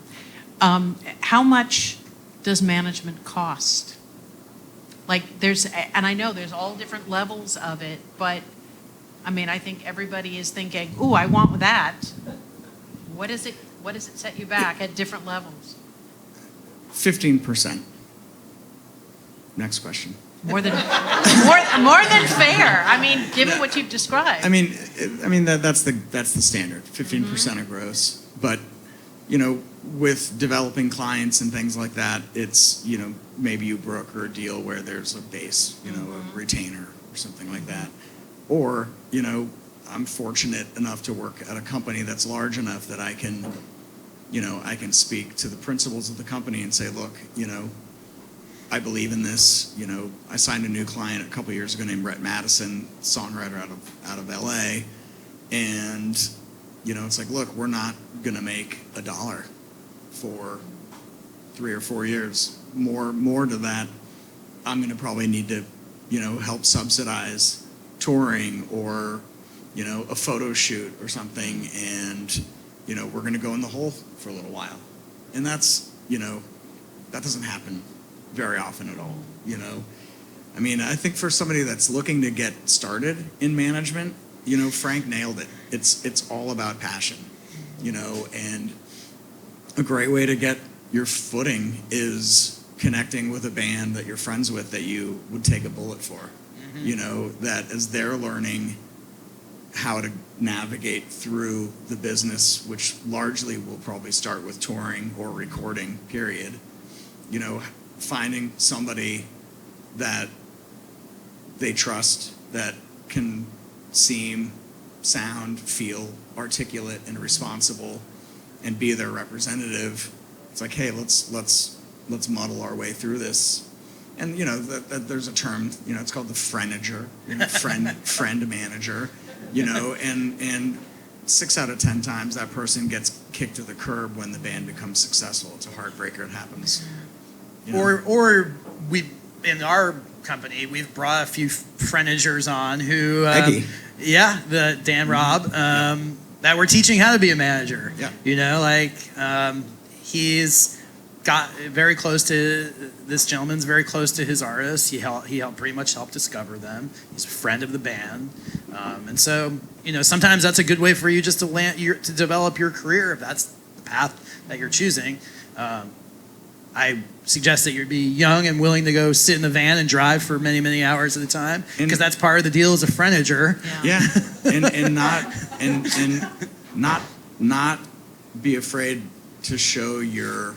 How much does management cost? Like and I know there's all different levels of it, but I mean, I think everybody is thinking, ooh, I want that. What does it set you back at different levels? 15%. Next question. More than fair. I mean, given what you've described. I mean that's the standard, 15% of gross. But you know, with developing clients and things like that, it's, you know, maybe you broker a deal where there's a base, you know, a retainer or something like that. Or, you know, I'm fortunate enough to work at a company that's large enough that I can, you know, I can speak to the principals of the company and say, look, you know, I believe in this. You know, I signed a new client a couple years ago named Brett Madison, songwriter out of LA, and you know, it's like, look, we're not gonna make $1 for 3 or 4 years. More to that, I'm gonna probably need to, you know, help subsidize touring or, you know, a photo shoot or something, and you know, we're gonna go in the hole for a little while. And that's, you know, that doesn't happen very often at all, you know. I mean, I think for somebody that's looking to get started in management, you know, Frank nailed it. It's all about passion, you know, and a great way to get your footing is connecting with a band that you're friends with that you would take a bullet for, you know, that as they're learning how to navigate through the business, which largely will probably start with touring or recording, period, you know, finding somebody that they trust, that can seem, sound, feel articulate and responsible and be their representative It's like, hey, let's muddle our way through this. And there's a term, it's called the friendager, friend manager, and 6 out of 10 times that person gets kicked to the curb when the band becomes successful. It's a heartbreaker. It happens. Or we, in our company, we've brought a few friendagers on who, the Dan Robb, that we're teaching how to be a manager. Yeah. He's got very close to this gentleman's very close to his artists. He helped pretty much help discover them. He's a friend of the band, and so sometimes that's a good way for you just to develop your career if that's the path that you're choosing. I suggest that you be young and willing to go sit in a van and drive for many, many hours at a time, because that's part of the deal as a friendager. Yeah, and not be afraid to show your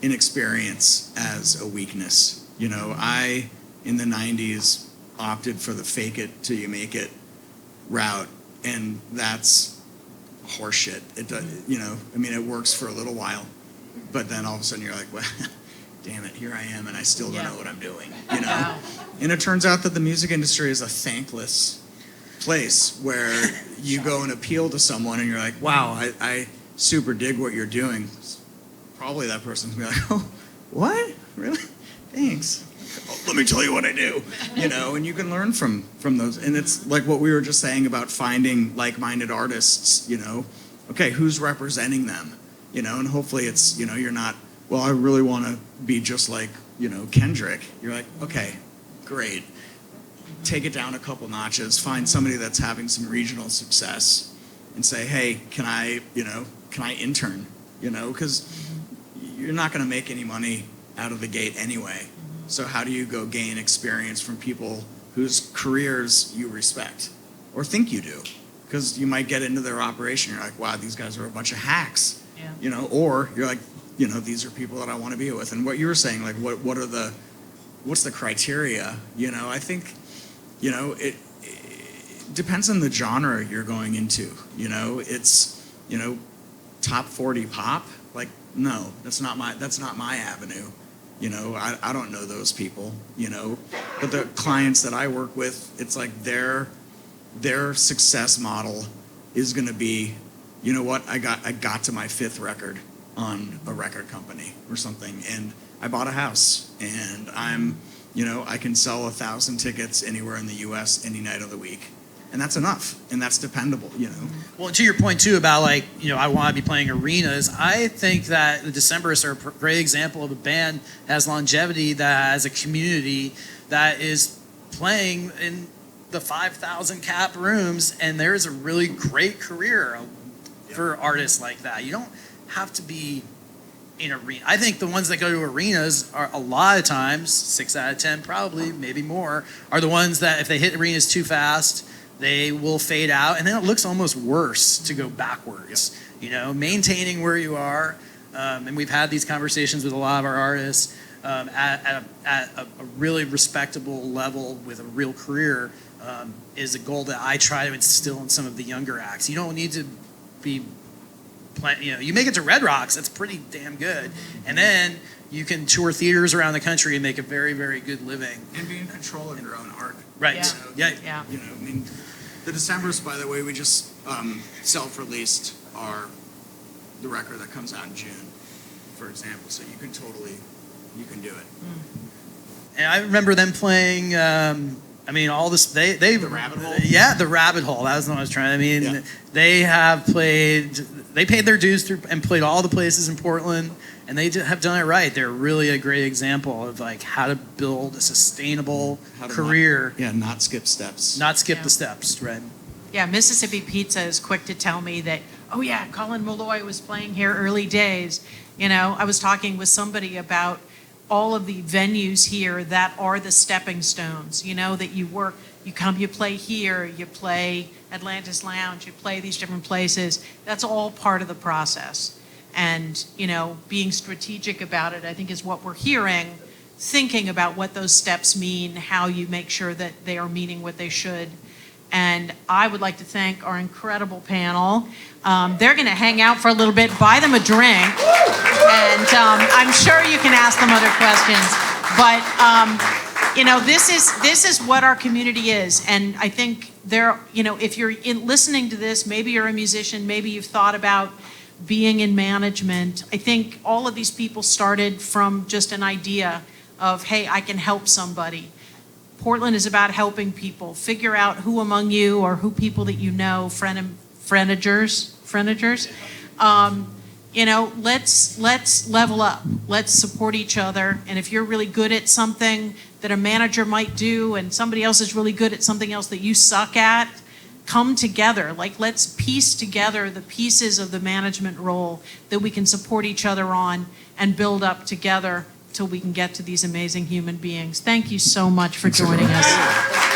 inexperience as a weakness. I in the 90s opted for the fake it till you make it route, and that's horseshit. It works for a little while. But then all of a sudden you're like, well, damn it, here I am, and I still don't know what I'm doing, And it turns out that the music industry is a thankless place where you go and appeal to someone and you're like, wow, I super dig what you're doing. Probably that person's gonna be like, oh, what? Really? Thanks. Let me tell you what I do, and you can learn from those. And it's like what we were just saying about finding like-minded artists, okay, who's representing them? And hopefully it's, you're not, well, I really want to be just like, Kendrick. You're like, okay, great. Take it down a couple notches, find somebody that's having some regional success and say, hey, can I intern? Because you're not going to make any money out of the gate anyway. So how do you go gain experience from people whose careers you respect or think you do? Because you might get into their operation. You're like, wow, these guys are a bunch of hacks. Yeah. Or you're like, these are people that I want to be with. And what you were saying, like, what's the criteria? I think, it depends on the genre you're going into. It's, top 40 pop. Like, no, that's not my avenue. I don't know those people. But the clients that I work with, it's like their success model is going to be, you know what, I got to my 5th record on a record company or something, and I bought a house, and I'm, I can sell 1,000 tickets anywhere in the U.S. any night of the week, and that's enough, and that's dependable. Well, to your point too about I want to be playing arenas. I think that the Decemberists are a great example of a band that has longevity, that has a community that is playing in the 5,000 cap rooms, and there's a really great career for artists like that. You don't have to be in arena. I think the ones that go to arenas are a lot of times, 6 out of 10 probably, maybe more, are the ones that if they hit arenas too fast, they will fade out, and then it looks almost worse to go backwards. Maintaining where you are, and we've had these conversations with a lot of our artists at a really respectable level with a real career is a goal that I try to instill in some of the younger acts. You don't need to be you make it to Red Rocks, that's pretty damn good, and then you can tour theaters around the country and make a very, very good living and be in control of your own art. Right. Yeah. The Decemberists, by the way, we just self-released the record that comes out in June, for example, so you can do it. And I remember them playing all this, the Rabbit Hole? Yeah, the Rabbit Hole. That was the one I was trying. They have played. They paid their dues through and played all the places in Portland, and they have done it right. They're really a great example of how to build a sustainable career. Not skip steps. Not skip the steps, right? Yeah, Mississippi Pizza is quick to tell me that, oh yeah, Colin Malloy was playing here early days. I was talking with somebody about all of the venues here that are the stepping stones, that you work, you come, you play here, you play Atlantis Lounge, you play these different places. That's all part of the process. And, being strategic about it, I think is what we're hearing, thinking about what those steps mean, how you make sure that they are meaning what they should. And I would like to thank our incredible panel. They're going to hang out for a little bit, buy them a drink, and I'm sure you can ask them other questions. But this is what our community is, and I think if you're listening to this, maybe you're a musician, maybe you've thought about being in management. I think all of these people started from just an idea of, hey, I can help somebody. Portland is about helping people figure out who among you or who people that you know, friendagers. Let's level up. Let's support each other. And if you're really good at something that a manager might do and somebody else is really good at something else that you suck at, come together. Let's piece together the pieces of the management role that we can support each other on and build up together till we can get to these amazing human beings. Thank you so much for joining us.